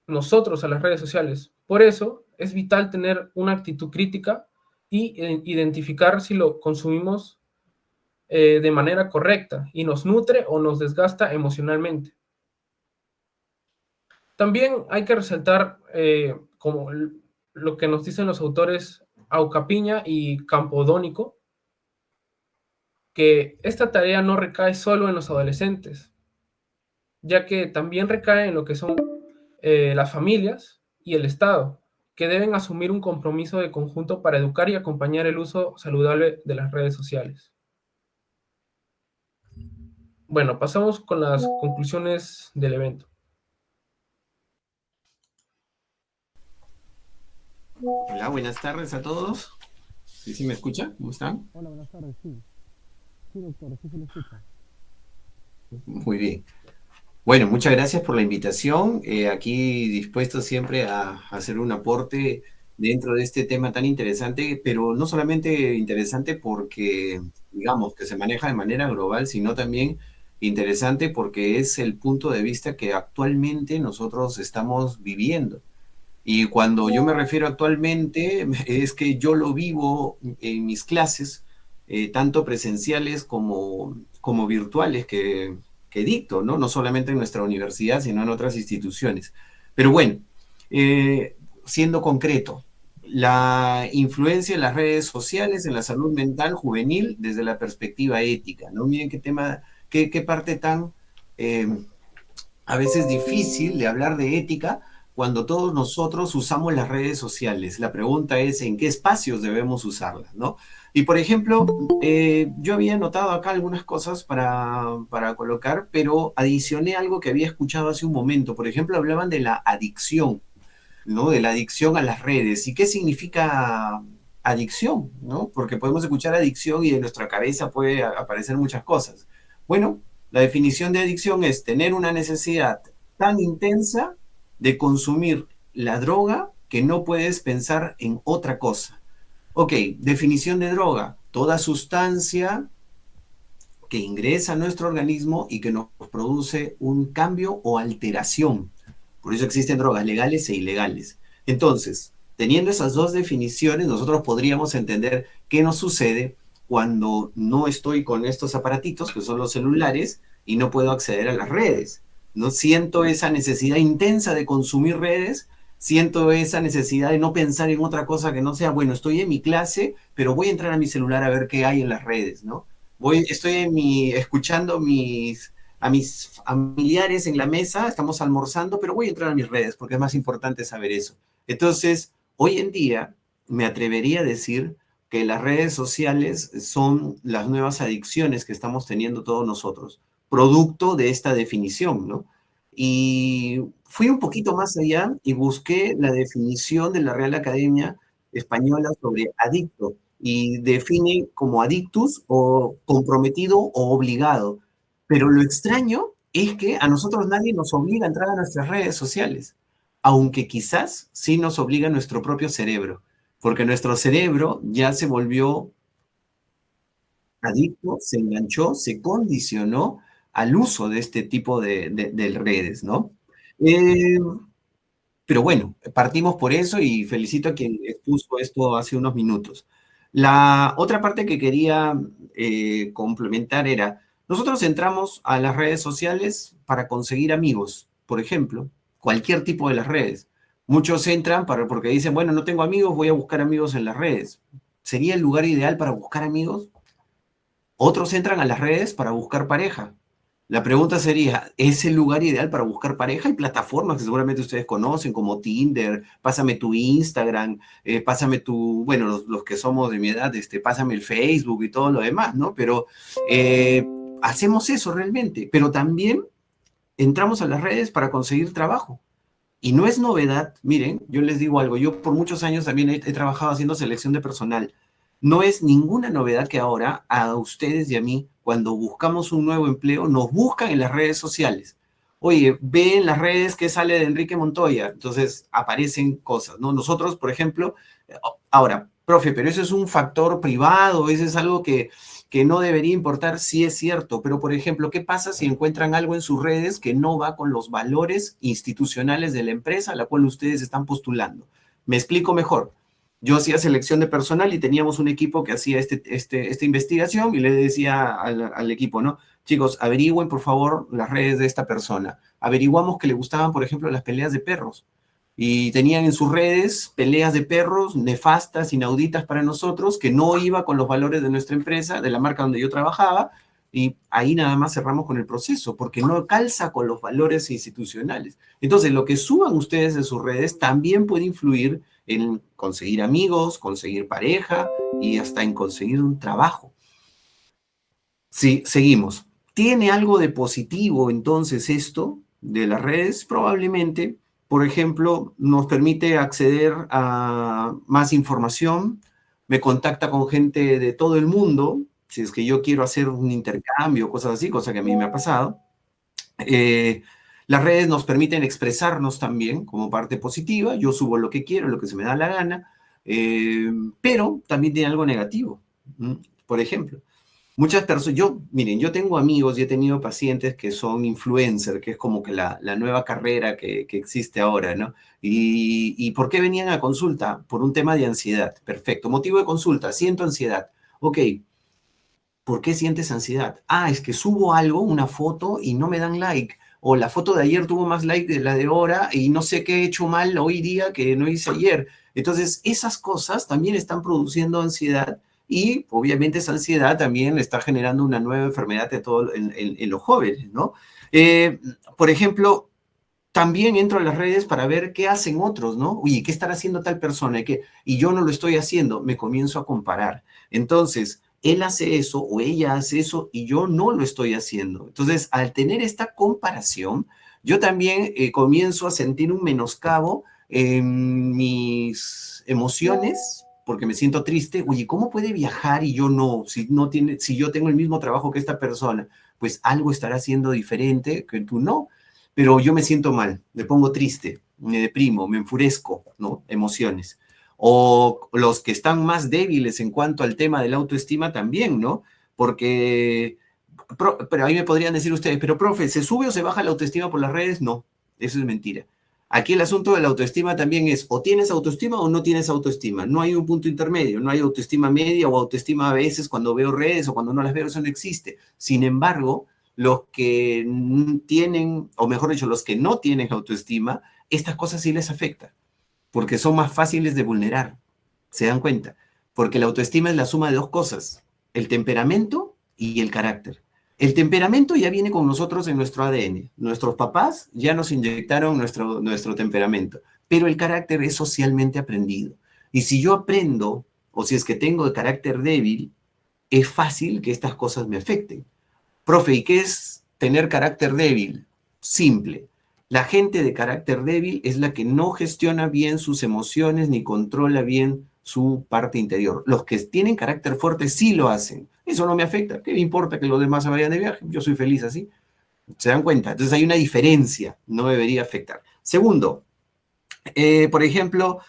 nosotros a las redes sociales. Por eso es vital tener una actitud crítica y identificar si lo consumimos de manera correcta y nos nutre o nos desgasta emocionalmente. También hay que resaltar, como lo que nos dicen los autores Aucapiña y Campodónico, que esta tarea no recae solo en los adolescentes, ya que también recae en lo que son las familias y el Estado, que deben asumir un compromiso de conjunto para educar y acompañar el uso saludable de las redes sociales. Bueno, pasamos con las conclusiones del evento. Hola, buenas tardes a todos. ¿Sí me escucha? ¿Cómo están? Hola, buenas tardes, sí. Sí, doctor, sí se le escucha. Muy bien. Bueno, muchas gracias por la invitación. Aquí dispuesto siempre a hacer un aporte dentro de este tema tan interesante, pero no solamente interesante porque, digamos, que se maneja de manera global, sino también interesante porque es el punto de vista que actualmente nosotros estamos viviendo. Y cuando yo me refiero actualmente, es que yo lo vivo en mis clases, tanto presenciales como virtuales que dicto, ¿no? No solamente en nuestra universidad, sino en otras instituciones. Pero bueno, siendo concreto, la influencia de las redes sociales en la salud mental juvenil desde la perspectiva ética, ¿no? Miren qué tema, qué parte tan eh, a veces difícil de hablar de ética cuando todos nosotros usamos las redes sociales. La pregunta es en qué espacios debemos usarlas, ¿no? Y por ejemplo, yo había notado acá algunas cosas para colocar, pero adicioné algo que había escuchado hace un momento. Por ejemplo, hablaban de la adicción, ¿no? De la adicción a las redes. ¿Y qué significa adicción, ¿no? Porque podemos escuchar adicción y en nuestra cabeza puede aparecer muchas cosas. Bueno, la definición de adicción es tener una necesidad tan intensa de consumir la droga que no puedes pensar en otra cosa. Ok, definición de droga, toda sustancia que ingresa a nuestro organismo y que nos produce un cambio o alteración. Por eso existen drogas legales e ilegales. Entonces, teniendo esas dos definiciones, nosotros podríamos entender qué nos sucede cuando no estoy con estos aparatitos, que son los celulares, y no puedo acceder a las redes. No siento esa necesidad intensa de consumir redes, siento esa necesidad de no pensar en otra cosa que no sea, bueno, estoy en mi clase, pero voy a entrar a mi celular a ver qué hay en las redes, ¿no? Estoy escuchando a mis familiares en la mesa, estamos almorzando, pero voy a entrar a mis redes porque es más importante saber eso. Entonces, hoy en día me atrevería a decir que las redes sociales son las nuevas adicciones que estamos teniendo todos nosotros, producto de esta definición, ¿no? Y fui un poquito más allá y busqué la definición de la Real Academia Española sobre adicto y define como adictus o comprometido o obligado. Pero lo extraño es que a nosotros nadie nos obliga a entrar a nuestras redes sociales, aunque quizás sí nos obliga nuestro propio cerebro, porque nuestro cerebro ya se volvió adicto, se enganchó, se condicionó al uso de este tipo de redes, ¿no? Pero bueno, partimos por eso y felicito a quien expuso esto hace unos minutos. La otra parte que quería complementar era, nosotros entramos a las redes sociales para conseguir amigos, por ejemplo, cualquier tipo de las redes. Muchos entran porque dicen, bueno, no tengo amigos, voy a buscar amigos en las redes. ¿Sería el lugar ideal para buscar amigos? Otros entran a las redes para buscar pareja. La pregunta sería, ¿es el lugar ideal para buscar pareja? Hay plataformas que seguramente ustedes conocen, como Tinder, pásame tu Instagram, pásame tu, bueno, los que somos de mi edad, pásame el Facebook y todo lo demás, ¿no? Pero hacemos eso realmente, pero también entramos a las redes para conseguir trabajo. Y no es novedad, miren, yo les digo algo, yo por muchos años también he trabajado haciendo selección de personal. No es ninguna novedad que ahora a ustedes y a mí, cuando buscamos un nuevo empleo, nos buscan en las redes sociales. Oye, ve en las redes que sale de Enrique Montoya, entonces aparecen cosas, ¿no? Nosotros, por ejemplo, ahora, profe, pero eso es un factor privado, eso es algo que no debería importar, sí es cierto, pero por ejemplo, ¿qué pasa si encuentran algo en sus redes que no va con los valores institucionales de la empresa a la cual ustedes están postulando? Me explico mejor. Yo hacía selección de personal y teníamos un equipo que hacía esta investigación y le decía al equipo, ¿no? Chicos, averigüen por favor las redes de esta persona. Averiguamos que le gustaban, por ejemplo, las peleas de perros. Y tenían en sus redes peleas de perros nefastas, inauditas para nosotros, que no iba con los valores de nuestra empresa, de la marca donde yo trabajaba, y ahí nada más cerramos con el proceso, porque no calza con los valores institucionales. Entonces, lo que suban ustedes en sus redes también puede influir en conseguir amigos, conseguir pareja y hasta en conseguir un trabajo. Sí, seguimos. ¿Tiene algo de positivo entonces esto de las redes? Probablemente. Por ejemplo, nos permite acceder a más información, me contacta con gente de todo el mundo, si es que yo quiero hacer un intercambio, cosas así, cosa que a mí me ha pasado. Las redes nos permiten expresarnos también como parte positiva, yo subo lo que quiero, lo que se me da la gana, pero también tiene algo negativo. Por ejemplo, muchas personas, miren, yo tengo amigos y he tenido pacientes que son influencers, que es como que la nueva carrera que existe ahora, ¿no? ¿Y por qué venían a consulta? Por un tema de ansiedad. Perfecto. Motivo de consulta, siento ansiedad. Ok, ¿por qué sientes ansiedad? Ah, es que subo algo, una foto, y no me dan like. O la foto de ayer tuvo más like de la de ahora y no sé qué he hecho mal hoy día que no hice ayer. Entonces, esas cosas también están produciendo ansiedad. Y obviamente esa ansiedad también está generando una nueva enfermedad en los jóvenes, ¿no? Por ejemplo, también entro a las redes para ver qué hacen otros, ¿no? Oye, ¿qué estará haciendo tal persona? Y yo no lo estoy haciendo, me comienzo a comparar. Entonces, él hace eso o ella hace eso y yo no lo estoy haciendo. Entonces, al tener esta comparación, yo también comienzo a sentir un menoscabo en mis emociones, porque me siento triste. Oye, ¿cómo puede viajar y yo no? Si yo tengo el mismo trabajo que esta persona, pues algo estará haciendo diferente que tú no. Pero yo me siento mal, me pongo triste, me deprimo, me enfurezco, ¿no? Emociones. O los que están más débiles en cuanto al tema de la autoestima también, ¿no? Porque, pero ahí me podrían decir ustedes, pero profe, ¿se sube o se baja la autoestima por las redes? No, eso es mentira. Aquí el asunto de la autoestima también es o tienes autoestima o no tienes autoestima. No hay un punto intermedio, no hay autoestima media o autoestima a veces cuando veo redes o cuando no las veo, eso no existe. Sin embargo, los que tienen, o mejor dicho, los que no tienen autoestima, estas cosas sí les afectan, porque son más fáciles de vulnerar, ¿se dan cuenta? Porque la autoestima es la suma de dos cosas, el temperamento y el carácter. El temperamento ya viene con nosotros en nuestro ADN. Nuestros papás ya nos inyectaron nuestro temperamento, pero el carácter es socialmente aprendido. Y si yo aprendo, o si es que tengo de carácter débil, es fácil que estas cosas me afecten. Profe, ¿y qué es tener carácter débil? Simple. La gente de carácter débil es la que no gestiona bien sus emociones ni controla bien su parte interior. Los que tienen carácter fuerte sí lo hacen. Eso no me afecta. ¿Qué me importa que los demás se vayan de viaje? Yo soy feliz así. ¿Se dan cuenta? Entonces hay una diferencia. No debería afectar. Segundo, por ejemplo,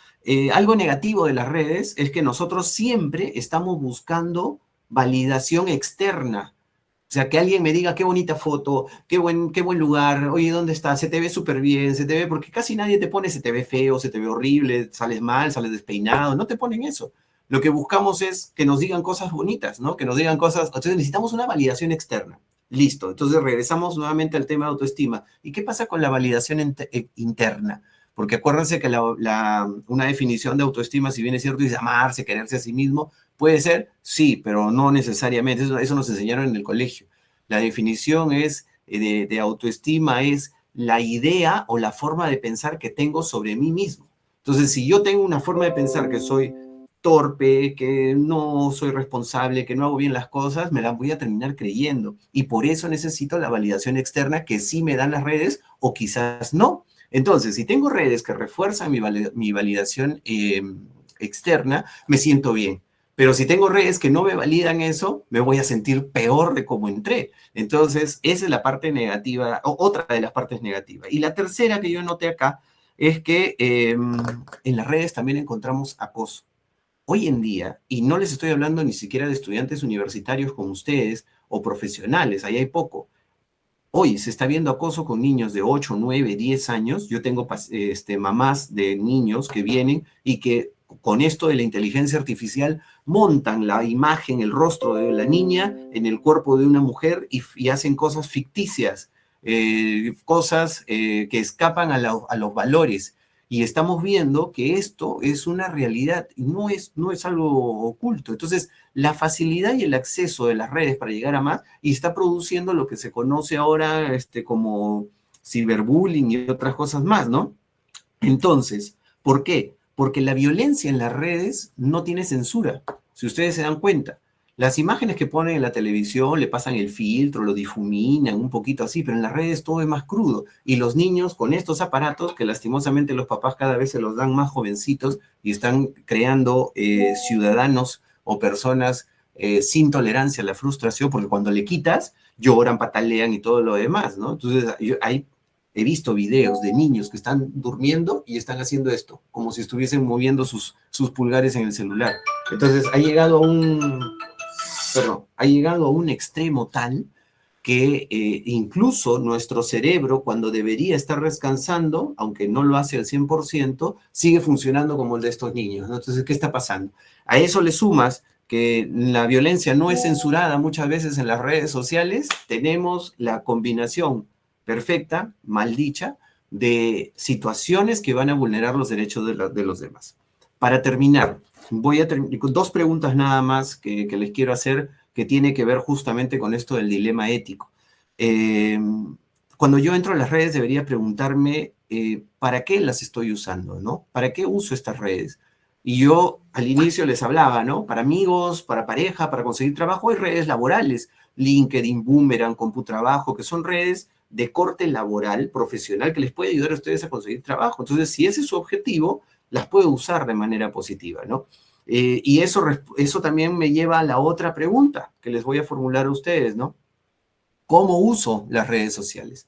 algo negativo de las redes es que nosotros siempre estamos buscando validación externa. O sea, que alguien me diga qué bonita foto, qué buen lugar, oye, ¿dónde estás? Se te ve súper bien, se te ve, porque casi nadie te pone se te ve feo, se te ve horrible, sales mal, sales despeinado, no te ponen eso. Lo que buscamos es que nos digan cosas bonitas, ¿no? Que nos digan cosas, entonces necesitamos una validación externa. Listo, entonces regresamos nuevamente al tema de autoestima. ¿Y qué pasa con la validación interna? Porque acuérdense que una definición de autoestima, si bien es cierto, es amarse, quererse a sí mismo, puede ser, sí, pero no necesariamente, eso nos enseñaron en el colegio. La definición es, de autoestima es la idea o la forma de pensar que tengo sobre mí mismo. Entonces, si yo tengo una forma de pensar que soy torpe, que no soy responsable, que no hago bien las cosas, me las voy a terminar creyendo. Y por eso necesito la validación externa que sí me dan las redes o quizás no. Entonces, si tengo redes que refuerzan mi validación externa, me siento bien. Pero si tengo redes que no me validan eso, me voy a sentir peor de cómo entré. Entonces, esa es la parte negativa, o otra de las partes negativas. Y la tercera que yo noté acá es que en las redes también encontramos acoso. Hoy en día, y no les estoy hablando ni siquiera de estudiantes universitarios como ustedes o profesionales, ahí hay poco. Hoy se está viendo acoso con niños de 8, 9, 10 años. Yo tengo mamás de niños que vienen y que con esto de la inteligencia artificial montan la imagen, el rostro de la niña en el cuerpo de una mujer y hacen cosas ficticias, cosas que escapan a los valores. Y estamos viendo que esto es una realidad y no es algo oculto. Entonces, la facilidad y el acceso de las redes para llegar a más y está produciendo lo que se conoce ahora como ciberbullying y otras cosas más, ¿no? Entonces, ¿por qué? Porque la violencia en las redes no tiene censura, si ustedes se dan cuenta. Las imágenes que ponen en la televisión le pasan el filtro, lo difuminan un poquito así, pero en las redes todo es más crudo. Y los niños con estos aparatos, que lastimosamente los papás cada vez se los dan más jovencitos y están creando ciudadanos o personas sin tolerancia a la frustración, porque cuando le quitas, lloran, patalean y todo lo demás, ¿no? Entonces, he visto videos de niños que están durmiendo y están haciendo esto, como si estuviesen moviendo sus pulgares en el celular. Entonces, ha llegado a un extremo tal que incluso nuestro cerebro, cuando debería estar descansando, aunque no lo hace al 100%, sigue funcionando como el de estos niños, ¿no? Entonces, ¿qué está pasando? A eso le sumas que la violencia no es censurada muchas veces en las redes sociales, tenemos la combinación perfecta, mal dicha, de situaciones que van a vulnerar los derechos de los demás. Para terminar, voy a terminar con dos preguntas nada más que les quiero hacer que tiene que ver justamente con esto del dilema ético. Cuando yo entro a las redes debería preguntarme ¿para qué las estoy usando? ¿No? ¿Para qué uso estas redes? Y yo al inicio les hablaba, ¿no? Para amigos, para pareja, para conseguir trabajo, hay redes laborales, LinkedIn, Boomerang, CompuTrabajo, que son redes de corte laboral, profesional, que les puede ayudar a ustedes a conseguir trabajo. Entonces, si ese es su objetivo, las puedo usar de manera positiva, ¿no? Y eso también me lleva a la otra pregunta que les voy a formular a ustedes, ¿no? ¿Cómo uso las redes sociales?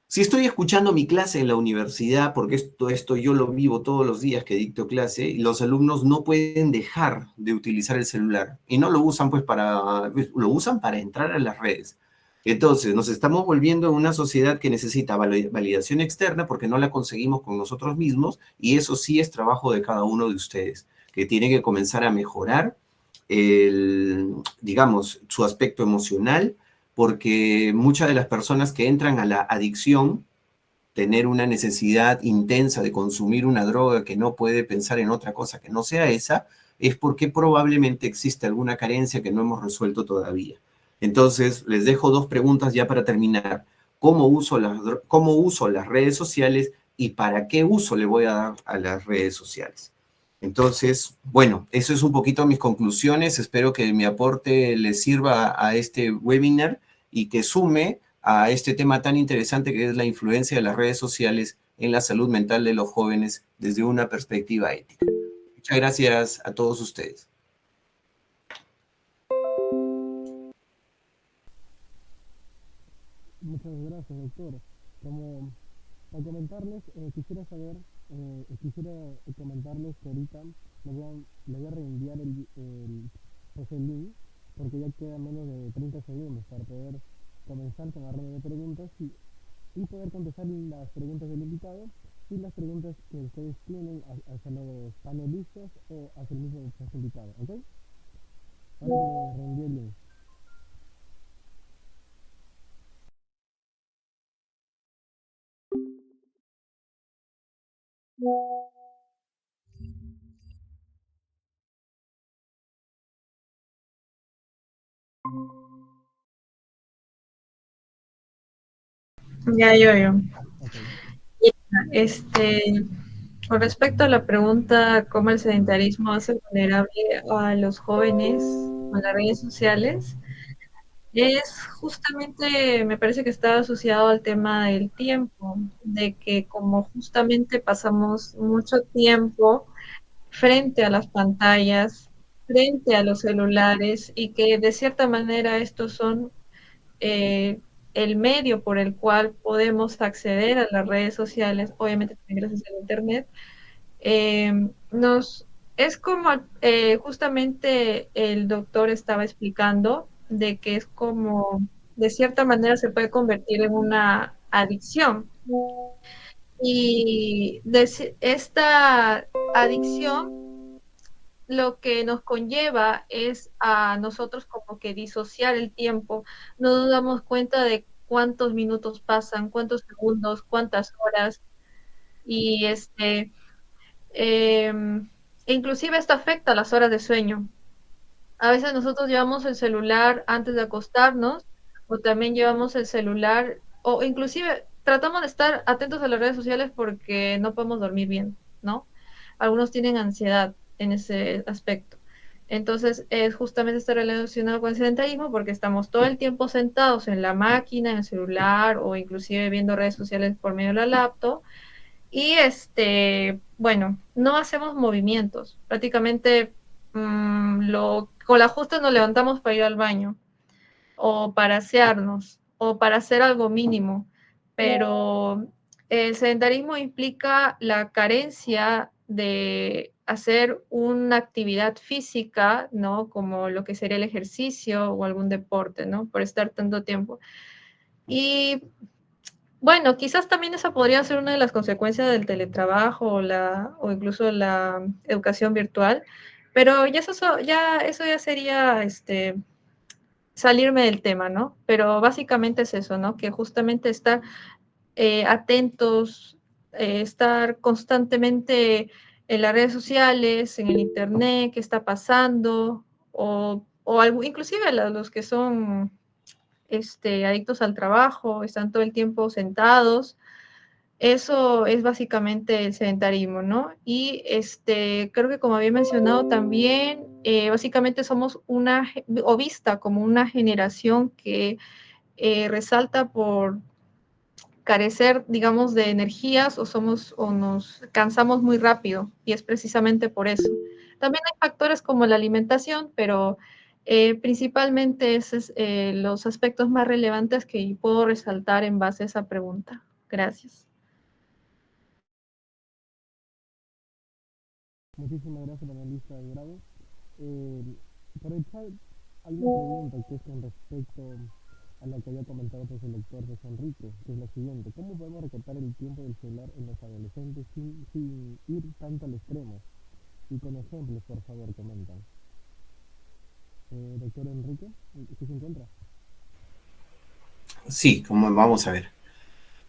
Si estoy escuchando mi clase en la universidad, porque esto yo lo vivo todos los días que dicto clase, y los alumnos no pueden dejar de utilizar el celular y no lo usan lo usan para entrar a las redes. Entonces, nos estamos volviendo una sociedad que necesita validación externa porque no la conseguimos con nosotros mismos y eso sí es trabajo de cada uno de ustedes, que tiene que comenzar a mejorar digamos, su aspecto emocional, porque muchas de las personas que entran a la adicción, tener una necesidad intensa de consumir una droga que no puede pensar en otra cosa que no sea esa, es porque probablemente existe alguna carencia que no hemos resuelto todavía. Entonces, les dejo dos preguntas ya para terminar. ¿Cómo uso las redes sociales y para qué uso le voy a dar a las redes sociales? Entonces, bueno, eso es un poquito mis conclusiones. Espero que mi aporte les sirva a este webinar y que sume a este tema tan interesante que es la influencia de las redes sociales en la salud mental de los jóvenes desde una perspectiva ética. Muchas gracias a todos ustedes. Muchas gracias, doctor. Como para comentarles, quisiera comentarles que ahorita le voy a reenviar pues el link, porque ya queda menos de 30 segundos para poder comenzar con la ronda de preguntas y poder contestar las preguntas del invitado y las preguntas que ustedes tienen hacia los panelistas o hacia el mismo invitado, ¿ok? Ahora que reenvié el link. Ya, yo. Ok. Este, con respecto a la pregunta, ¿cómo el sedentarismo hace vulnerable a los jóvenes con las redes sociales? Es justamente, me parece que está asociado al tema del tiempo, de que como justamente pasamos mucho tiempo frente a las pantallas, frente a los celulares y que de cierta manera estos son eh, el medio por el cual podemos acceder a las redes sociales, obviamente también gracias al Internet, nos es como justamente el doctor estaba explicando de que es como de cierta manera se puede convertir en una adicción y esta adicción lo que nos conlleva es a nosotros como que disociar el tiempo, no nos damos cuenta de cuántos minutos pasan, cuántos segundos, cuántas horas y eh, inclusive esto afecta a las horas de sueño. A veces nosotros llevamos el celular antes de acostarnos o también llevamos el celular o inclusive tratamos de estar atentos a las redes sociales porque no podemos dormir bien, ¿no? Algunos tienen ansiedad en ese aspecto. Entonces, es justamente está relacionado con el sedentarismo porque estamos todo el tiempo sentados en la máquina, en el celular o inclusive viendo redes sociales por medio de la laptop y bueno, no hacemos movimientos. Prácticamente con la justa nos levantamos para ir al baño, o para asearnos, o para hacer algo mínimo. Pero el sedentarismo implica la carencia de hacer una actividad física, ¿no? Como lo que sería el ejercicio o algún deporte, ¿no? Por estar tanto tiempo. Y bueno, quizás también esa podría ser una de las consecuencias del teletrabajo o incluso la educación virtual, pero eso ya sería salirme del tema, ¿no? Pero básicamente es eso, ¿no? Que justamente estar atentos, estar constantemente en las redes sociales, en el internet, qué está pasando, o algo, inclusive los que son adictos al trabajo, están todo el tiempo sentados. Eso es básicamente el sedentarismo, ¿no? Y creo que como había mencionado también, básicamente somos o vista como una generación que resalta por carecer, digamos, de energías o nos cansamos muy rápido y es precisamente por eso. También hay factores como la alimentación, pero principalmente esos es los aspectos más relevantes que puedo resaltar en base a esa pregunta. Gracias. Muchísimas gracias, panelista de grado. Por el chat hay una pregunta que es con respecto a la que había comentado pues, el doctor José Enrique, que es la siguiente. ¿Cómo podemos recortar el tiempo del celular en los adolescentes sin ir tanto al extremo? Y con ejemplos, por favor, comentan. Doctor Enrique, ¿sí se encuentra? Sí, como vamos a ver.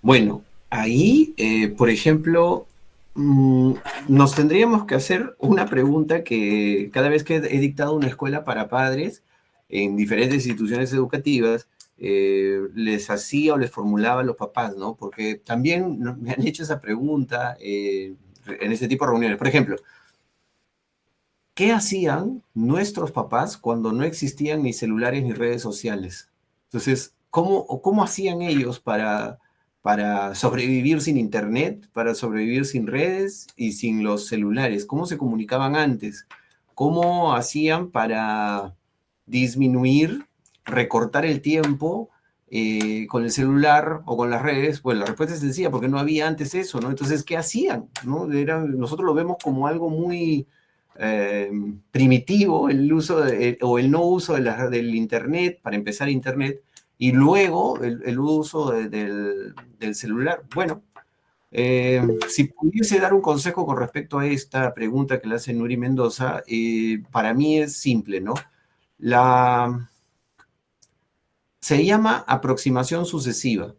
Bueno, ahí, por ejemplo, nos tendríamos que hacer una pregunta que cada vez que he dictado una escuela para padres en diferentes instituciones educativas, les hacía o les formulaba a los papás, ¿no? Porque también me han hecho esa pregunta en ese tipo de reuniones. Por ejemplo, ¿qué hacían nuestros papás cuando no existían ni celulares ni redes sociales? Entonces, ¿cómo hacían ellos para sobrevivir sin internet, para sobrevivir sin redes y sin los celulares? ¿Cómo se comunicaban antes? ¿Cómo hacían para disminuir, recortar el tiempo con el celular o con las redes? Bueno, la respuesta es sencilla, porque no había antes eso, ¿no? Entonces, ¿qué hacían? ¿No? Nosotros lo vemos como algo muy primitivo, el uso o el no uso del Internet, para empezar Internet, y luego el uso del celular. Bueno, si pudiese dar un consejo con respecto a esta pregunta que le hace Nuri Mendoza, para mí es simple, ¿no? Se llama aproximación sucesiva.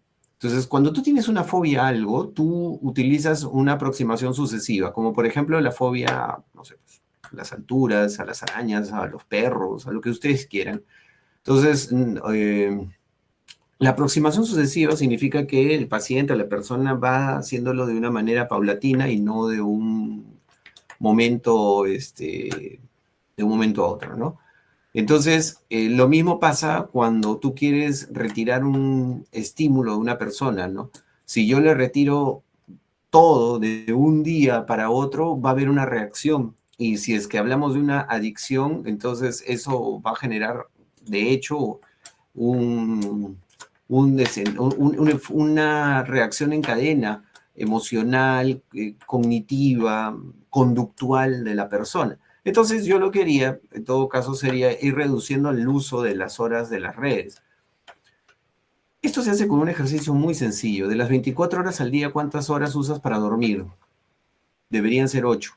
Entonces, cuando tú tienes una fobia a algo, tú utilizas una aproximación sucesiva, como por ejemplo la fobia, no sé, pues, a las alturas, a las arañas, a los perros, a lo que ustedes quieran. Entonces, la aproximación sucesiva significa que el paciente o la persona va haciéndolo de una manera paulatina y no de un momento, de un momento a otro, ¿no? Entonces, lo mismo pasa cuando tú quieres retirar un estímulo de una persona, ¿no? Si yo le retiro todo de un día para otro, va a haber una reacción. Y si es que hablamos de una adicción, entonces eso va a generar, de hecho, un, una reacción en cadena emocional, cognitiva, conductual de la persona. Entonces yo lo que haría, en todo caso, sería ir reduciendo el uso de las horas de las redes. Esto se hace con un ejercicio muy sencillo. De las 24 horas al día, ¿cuántas horas usas para dormir? Deberían ser 8.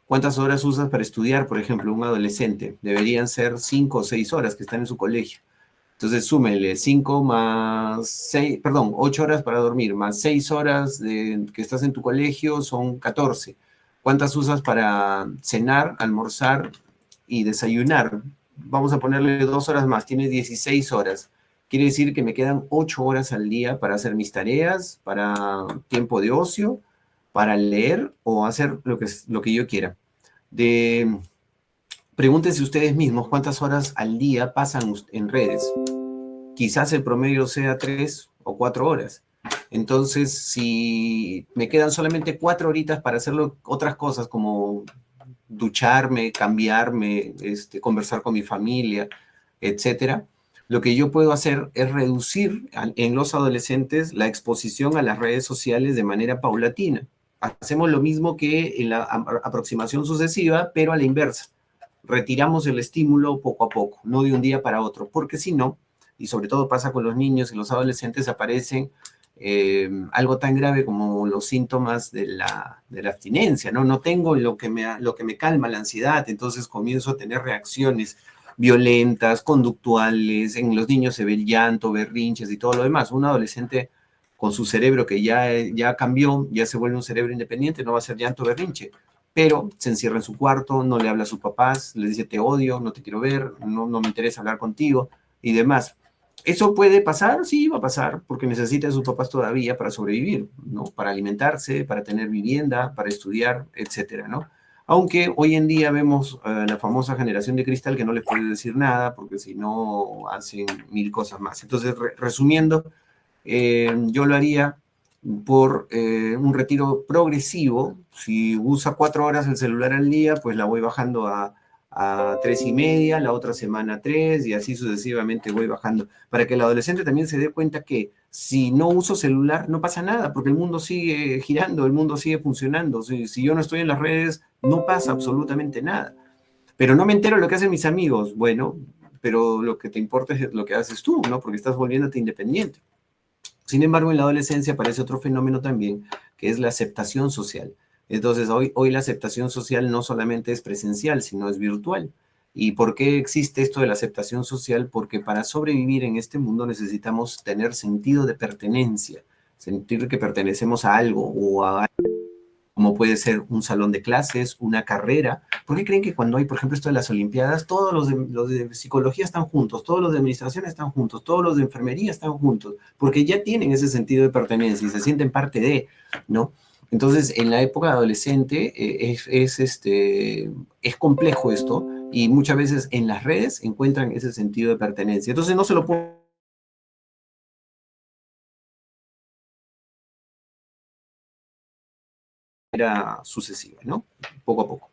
¿Cuántas horas usas para estudiar, por ejemplo, un adolescente? Deberían ser 5 o 6 horas que están en su colegio. Entonces súmenle 5 más 6, perdón, 8 horas para dormir, más 6 horas que estás en tu colegio, son 14. ¿Cuántas usas para cenar, almorzar y desayunar? Vamos a ponerle 2 horas más, tienes 16 horas. Quiere decir que me quedan 8 horas al día para hacer mis tareas, para tiempo de ocio, para leer o hacer lo que yo quiera. De, Pregúntense ustedes mismos cuántas horas al día pasan en redes. Quizás el promedio sea 3 o 4 horas. Entonces, si me quedan solamente 4 horitas para hacer otras cosas como ducharme, cambiarme, conversar con mi familia, etcétera, lo que yo puedo hacer es reducir en los adolescentes la exposición a las redes sociales de manera paulatina. Hacemos lo mismo que en la aproximación sucesiva, pero a la inversa. Retiramos el estímulo poco a poco, no de un día para otro, porque si no, y sobre todo pasa con los niños y los adolescentes, aparecen algo tan grave como los síntomas de la abstinencia, ¿no? No tengo lo que me calma la ansiedad, entonces comienzo a tener reacciones violentas, conductuales, en los niños se ve el llanto, berrinches y todo lo demás. Un adolescente con su cerebro que ya cambió, ya se vuelve un cerebro independiente, no va a ser llanto, berrinche, pero se encierra en su cuarto, no le habla a sus papás, le dice te odio, no te quiero ver, no me interesa hablar contigo y demás. ¿Eso puede pasar? Sí, va a pasar, porque necesita a sus papás todavía para sobrevivir, ¿no? Para alimentarse, para tener vivienda, para estudiar, etcétera, ¿no? Aunque hoy en día vemos la famosa generación de cristal que no les puede decir nada, porque si no hacen mil cosas más. Entonces, resumiendo, yo lo haría por un retiro progresivo. Si usa 4 horas el celular al día, pues la voy bajando a 3:30, la otra semana 3, y así sucesivamente voy bajando, para que el adolescente también se dé cuenta que si no uso celular no pasa nada, porque el mundo sigue girando, el mundo sigue funcionando. Si yo no estoy en las redes, no pasa absolutamente nada. Pero no me entero lo que hacen mis amigos. Bueno, pero lo que te importa es lo que haces tú, ¿no? Porque estás volviéndote independiente. Sin embargo, en la adolescencia aparece otro fenómeno también, que es la aceptación social. Entonces, hoy la aceptación social no solamente es presencial, sino es virtual. ¿Y por qué existe esto de la aceptación social? Porque para sobrevivir en este mundo necesitamos tener sentido de pertenencia, sentir que pertenecemos a algo o a como puede ser un salón de clases, una carrera. ¿Por qué creen que cuando hay, por ejemplo, esto de las Olimpiadas, todos los de psicología están juntos, todos los de administración están juntos, todos los de enfermería están juntos? Porque ya tienen ese sentido de pertenencia y se sienten parte de, ¿no? Entonces, en la época adolescente es complejo esto y muchas veces en las redes encuentran ese sentido de pertenencia. Entonces, no se lo puedo era sucesiva, ¿no? Poco a poco.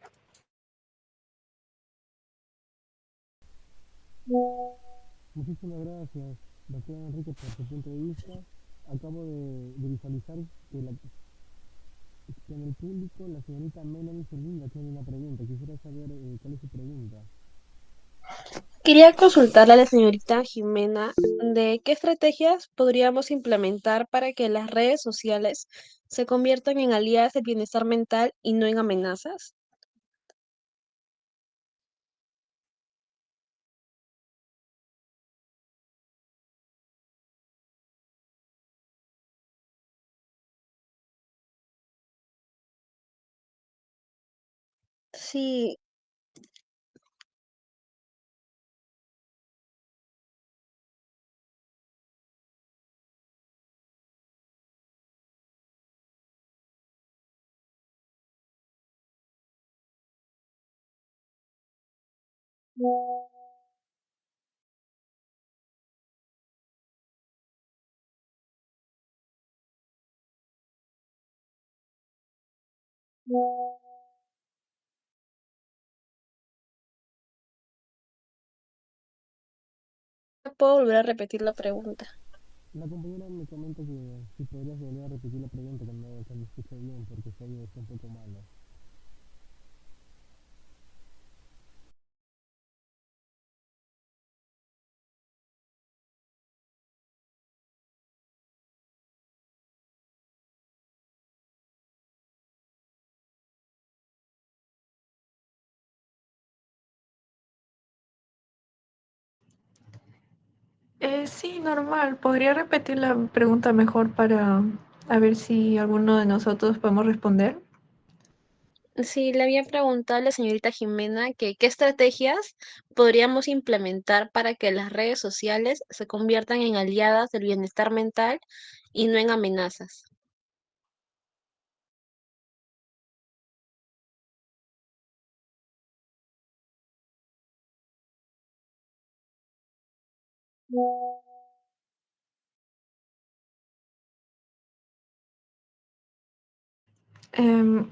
Muchísimas gracias, doctor Enrique, por su punto de vista. Acabo de visualizar que en el público la señorita Melanie Celinda tiene una pregunta. Quisiera saber cuál es su pregunta. Quería consultarle a la señorita Jimena de qué estrategias podríamos implementar para que las redes sociales se conviertan en aliadas del bienestar mental y no en amenazas. Sí, puedo volver a repetir la pregunta. La compañera me comenta que si podrías volver a repetir la pregunta cuando escuche bien, porque su audio está un poco malo. Sí, normal. ¿Podría repetir la pregunta mejor para a ver si alguno de nosotros podemos responder? Sí, le había preguntado a la señorita Jimena que qué estrategias podríamos implementar para que las redes sociales se conviertan en aliadas del bienestar mental y no en amenazas.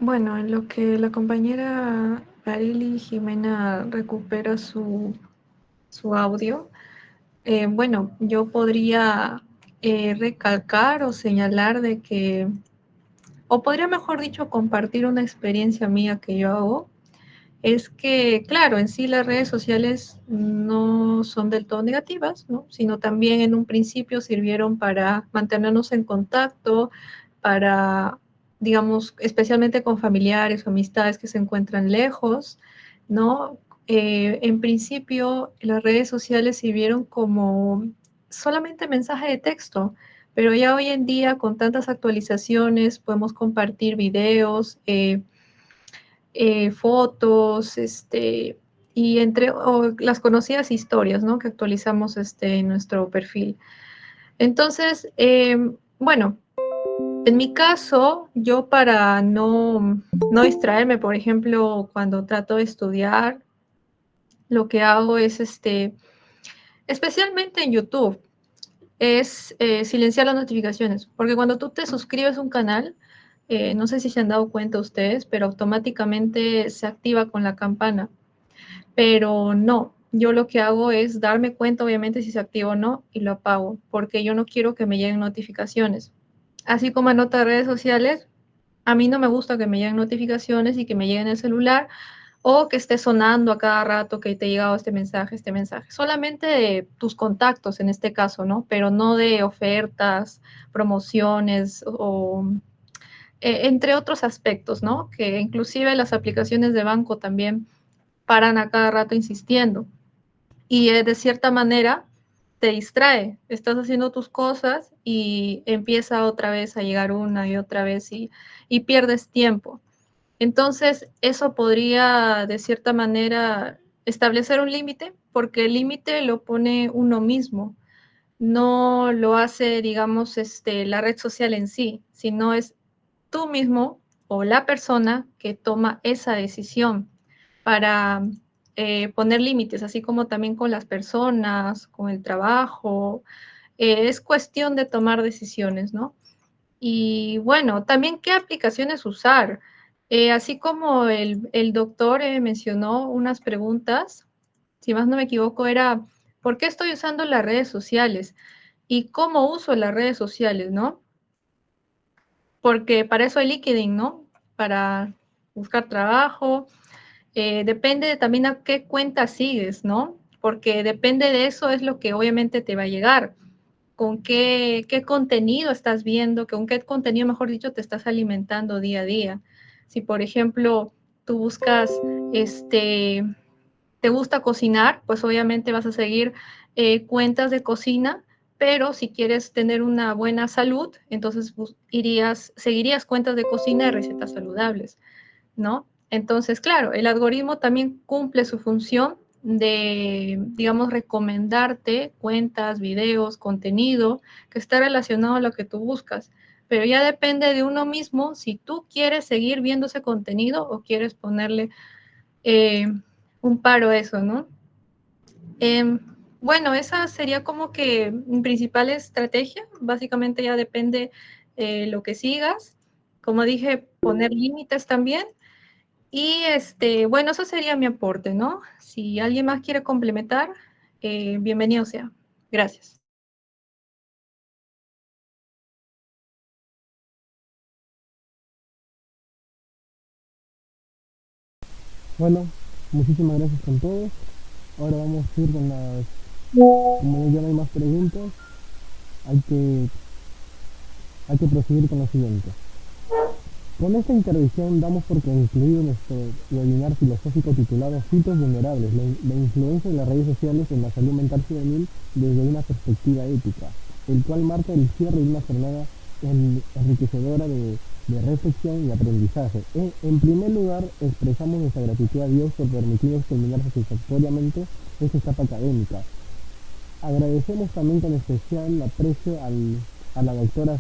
Bueno, en lo que la compañera Arely Jimena recupera su audio, bueno, yo podría recalcar o señalar de que, o podría mejor dicho, compartir una experiencia mía que yo hago. Es que, claro, en sí las redes sociales no son del todo negativas, ¿no? Sino también en un principio sirvieron para mantenernos en contacto, para, digamos, especialmente con familiares o amistades que se encuentran lejos, ¿no? En principio, las redes sociales sirvieron como solamente mensaje de texto, pero ya hoy en día con tantas actualizaciones podemos compartir videos, fotos, y entre o las conocidas historias, ¿no? Que actualizamos en nuestro perfil. Entonces, bueno, en mi caso, yo para no distraerme, por ejemplo, cuando trato de estudiar, lo que hago es, especialmente en YouTube, es silenciar las notificaciones, porque cuando tú te suscribes a un canal, no sé si se han dado cuenta ustedes, pero automáticamente se activa con la campana. Pero no, yo lo que hago es darme cuenta, obviamente, si se activa o no, y lo apago, porque yo no quiero que me lleguen notificaciones. Así como en otras redes sociales, a mí no me gusta que me lleguen notificaciones y que me lleguen el celular o que esté sonando a cada rato que te ha llegado este mensaje, este mensaje. Solamente de tus contactos en este caso, ¿no? Pero no de ofertas, promociones o entre otros aspectos, ¿no? Que inclusive las aplicaciones de banco también paran a cada rato insistiendo y de cierta manera te distrae. Estás haciendo tus cosas y empieza otra vez a llegar una y otra vez y pierdes tiempo. Entonces, eso podría de cierta manera establecer un límite, porque el límite lo pone uno mismo, no lo hace, digamos, la red social en sí, sino es tú mismo o la persona que toma esa decisión para poner límites, así como también con las personas, con el trabajo. Es cuestión de tomar decisiones, ¿no? Y bueno, también qué aplicaciones usar. Así como el doctor mencionó unas preguntas, si más no me equivoco, era, ¿por qué estoy usando las redes sociales? ¿Y cómo uso las redes sociales, no? Porque para eso hay LinkedIn, ¿no? Para buscar trabajo. Depende también a qué cuenta sigues, ¿no? Porque depende de eso es lo que obviamente te va a llegar. Con qué contenido estás viendo, con qué contenido, mejor dicho, te estás alimentando día a día. Si, por ejemplo, tú buscas, este, te gusta cocinar, pues obviamente vas a seguir cuentas de cocina, pero si quieres tener una buena salud, entonces seguirías cuentas de cocina y recetas saludables, ¿no? Entonces, claro, el algoritmo también cumple su función de, digamos, recomendarte cuentas, videos, contenido que está relacionado a lo que tú buscas. Pero ya depende de uno mismo si tú quieres seguir viendo ese contenido o quieres ponerle eh, un paro a eso, ¿no? Em, bueno, esa sería como que mi principal estrategia. Básicamente ya depende lo que sigas. Como dije, poner límites también. Y bueno, eso sería mi aporte, ¿no? Si alguien más quiere complementar, bienvenido sea. Gracias. Bueno, muchísimas gracias con todos. Ahora vamos a ir con las... Como ya no hay más preguntas, hay que, hay que proseguir con lo siguiente. Con esta intervención damos por concluido nuestro webinar filosófico titulado Sitios vulnerables, la influencia de las redes sociales en la salud mental juvenil desde una perspectiva ética, el cual marca el cierre de una jornada enriquecedora de reflexión y aprendizaje. En primer lugar, expresamos nuestra gratitud a Dios por permitirnos culminar satisfactoriamente esta etapa académica. Agradecemos también con especial aprecio a la doctora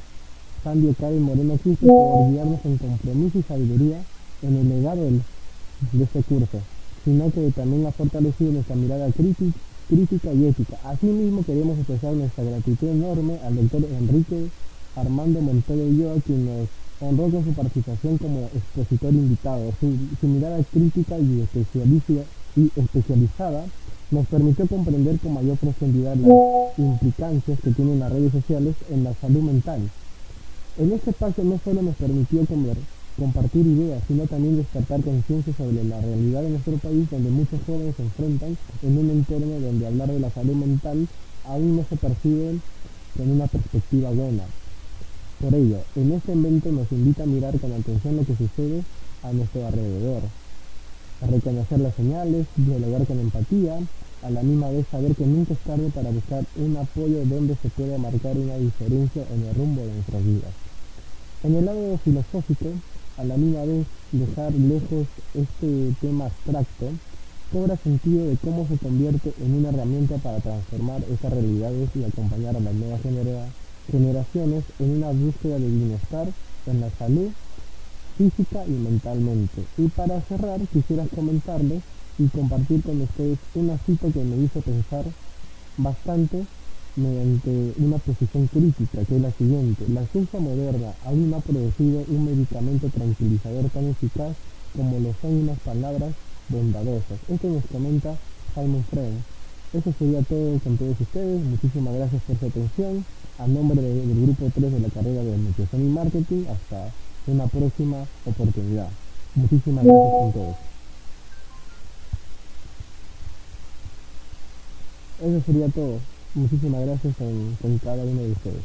Sandy Karen Moreno Cristo por guiarnos en compromiso y sabiduría en el legado de este curso, sino que también ha fortalecido nuestra mirada crítica y ética. Asimismo, queremos expresar nuestra gratitud enorme al doctor Enrique Armando Montero Ulloa, quien nos honró con su participación como expositor invitado. Su mirada crítica y especializada nos permitió comprender con mayor profundidad las implicancias que tienen las redes sociales en la salud mental. En este espacio no solo nos permitió compartir ideas, sino también despertar conciencia sobre la realidad de nuestro país, donde muchos jóvenes se enfrentan en un entorno donde hablar de la salud mental aún no se percibe con una perspectiva buena. Por ello, en este evento nos invita a mirar con atención lo que sucede a nuestro alrededor, a reconocer las señales, dialogar con empatía, a la misma vez saber que nunca es tarde para buscar un apoyo donde se pueda marcar una diferencia en el rumbo de nuestras vidas. En el lado filosófico, a la misma vez dejar lejos este tema abstracto, cobra sentido de cómo se convierte en una herramienta para transformar esas realidades y acompañar a las nuevas generaciones en una búsqueda de bienestar en la salud física y mentalmente. Y para cerrar, quisiera comentarles y compartir con ustedes una cita que me hizo pensar bastante mediante una posición crítica, que es la siguiente: la ciencia moderna aún no ha producido un medicamento tranquilizador tan eficaz como lo son unas palabras bondadosas. Esto nos comenta Simon Freud. Eso sería todo con todos ustedes. Muchísimas gracias por su atención. A nombre del grupo 3 de la carrera de Administración y Marketing, hasta una próxima oportunidad. Muchísimas gracias con todos. Eso sería todo. Muchísimas gracias con cada uno de ustedes.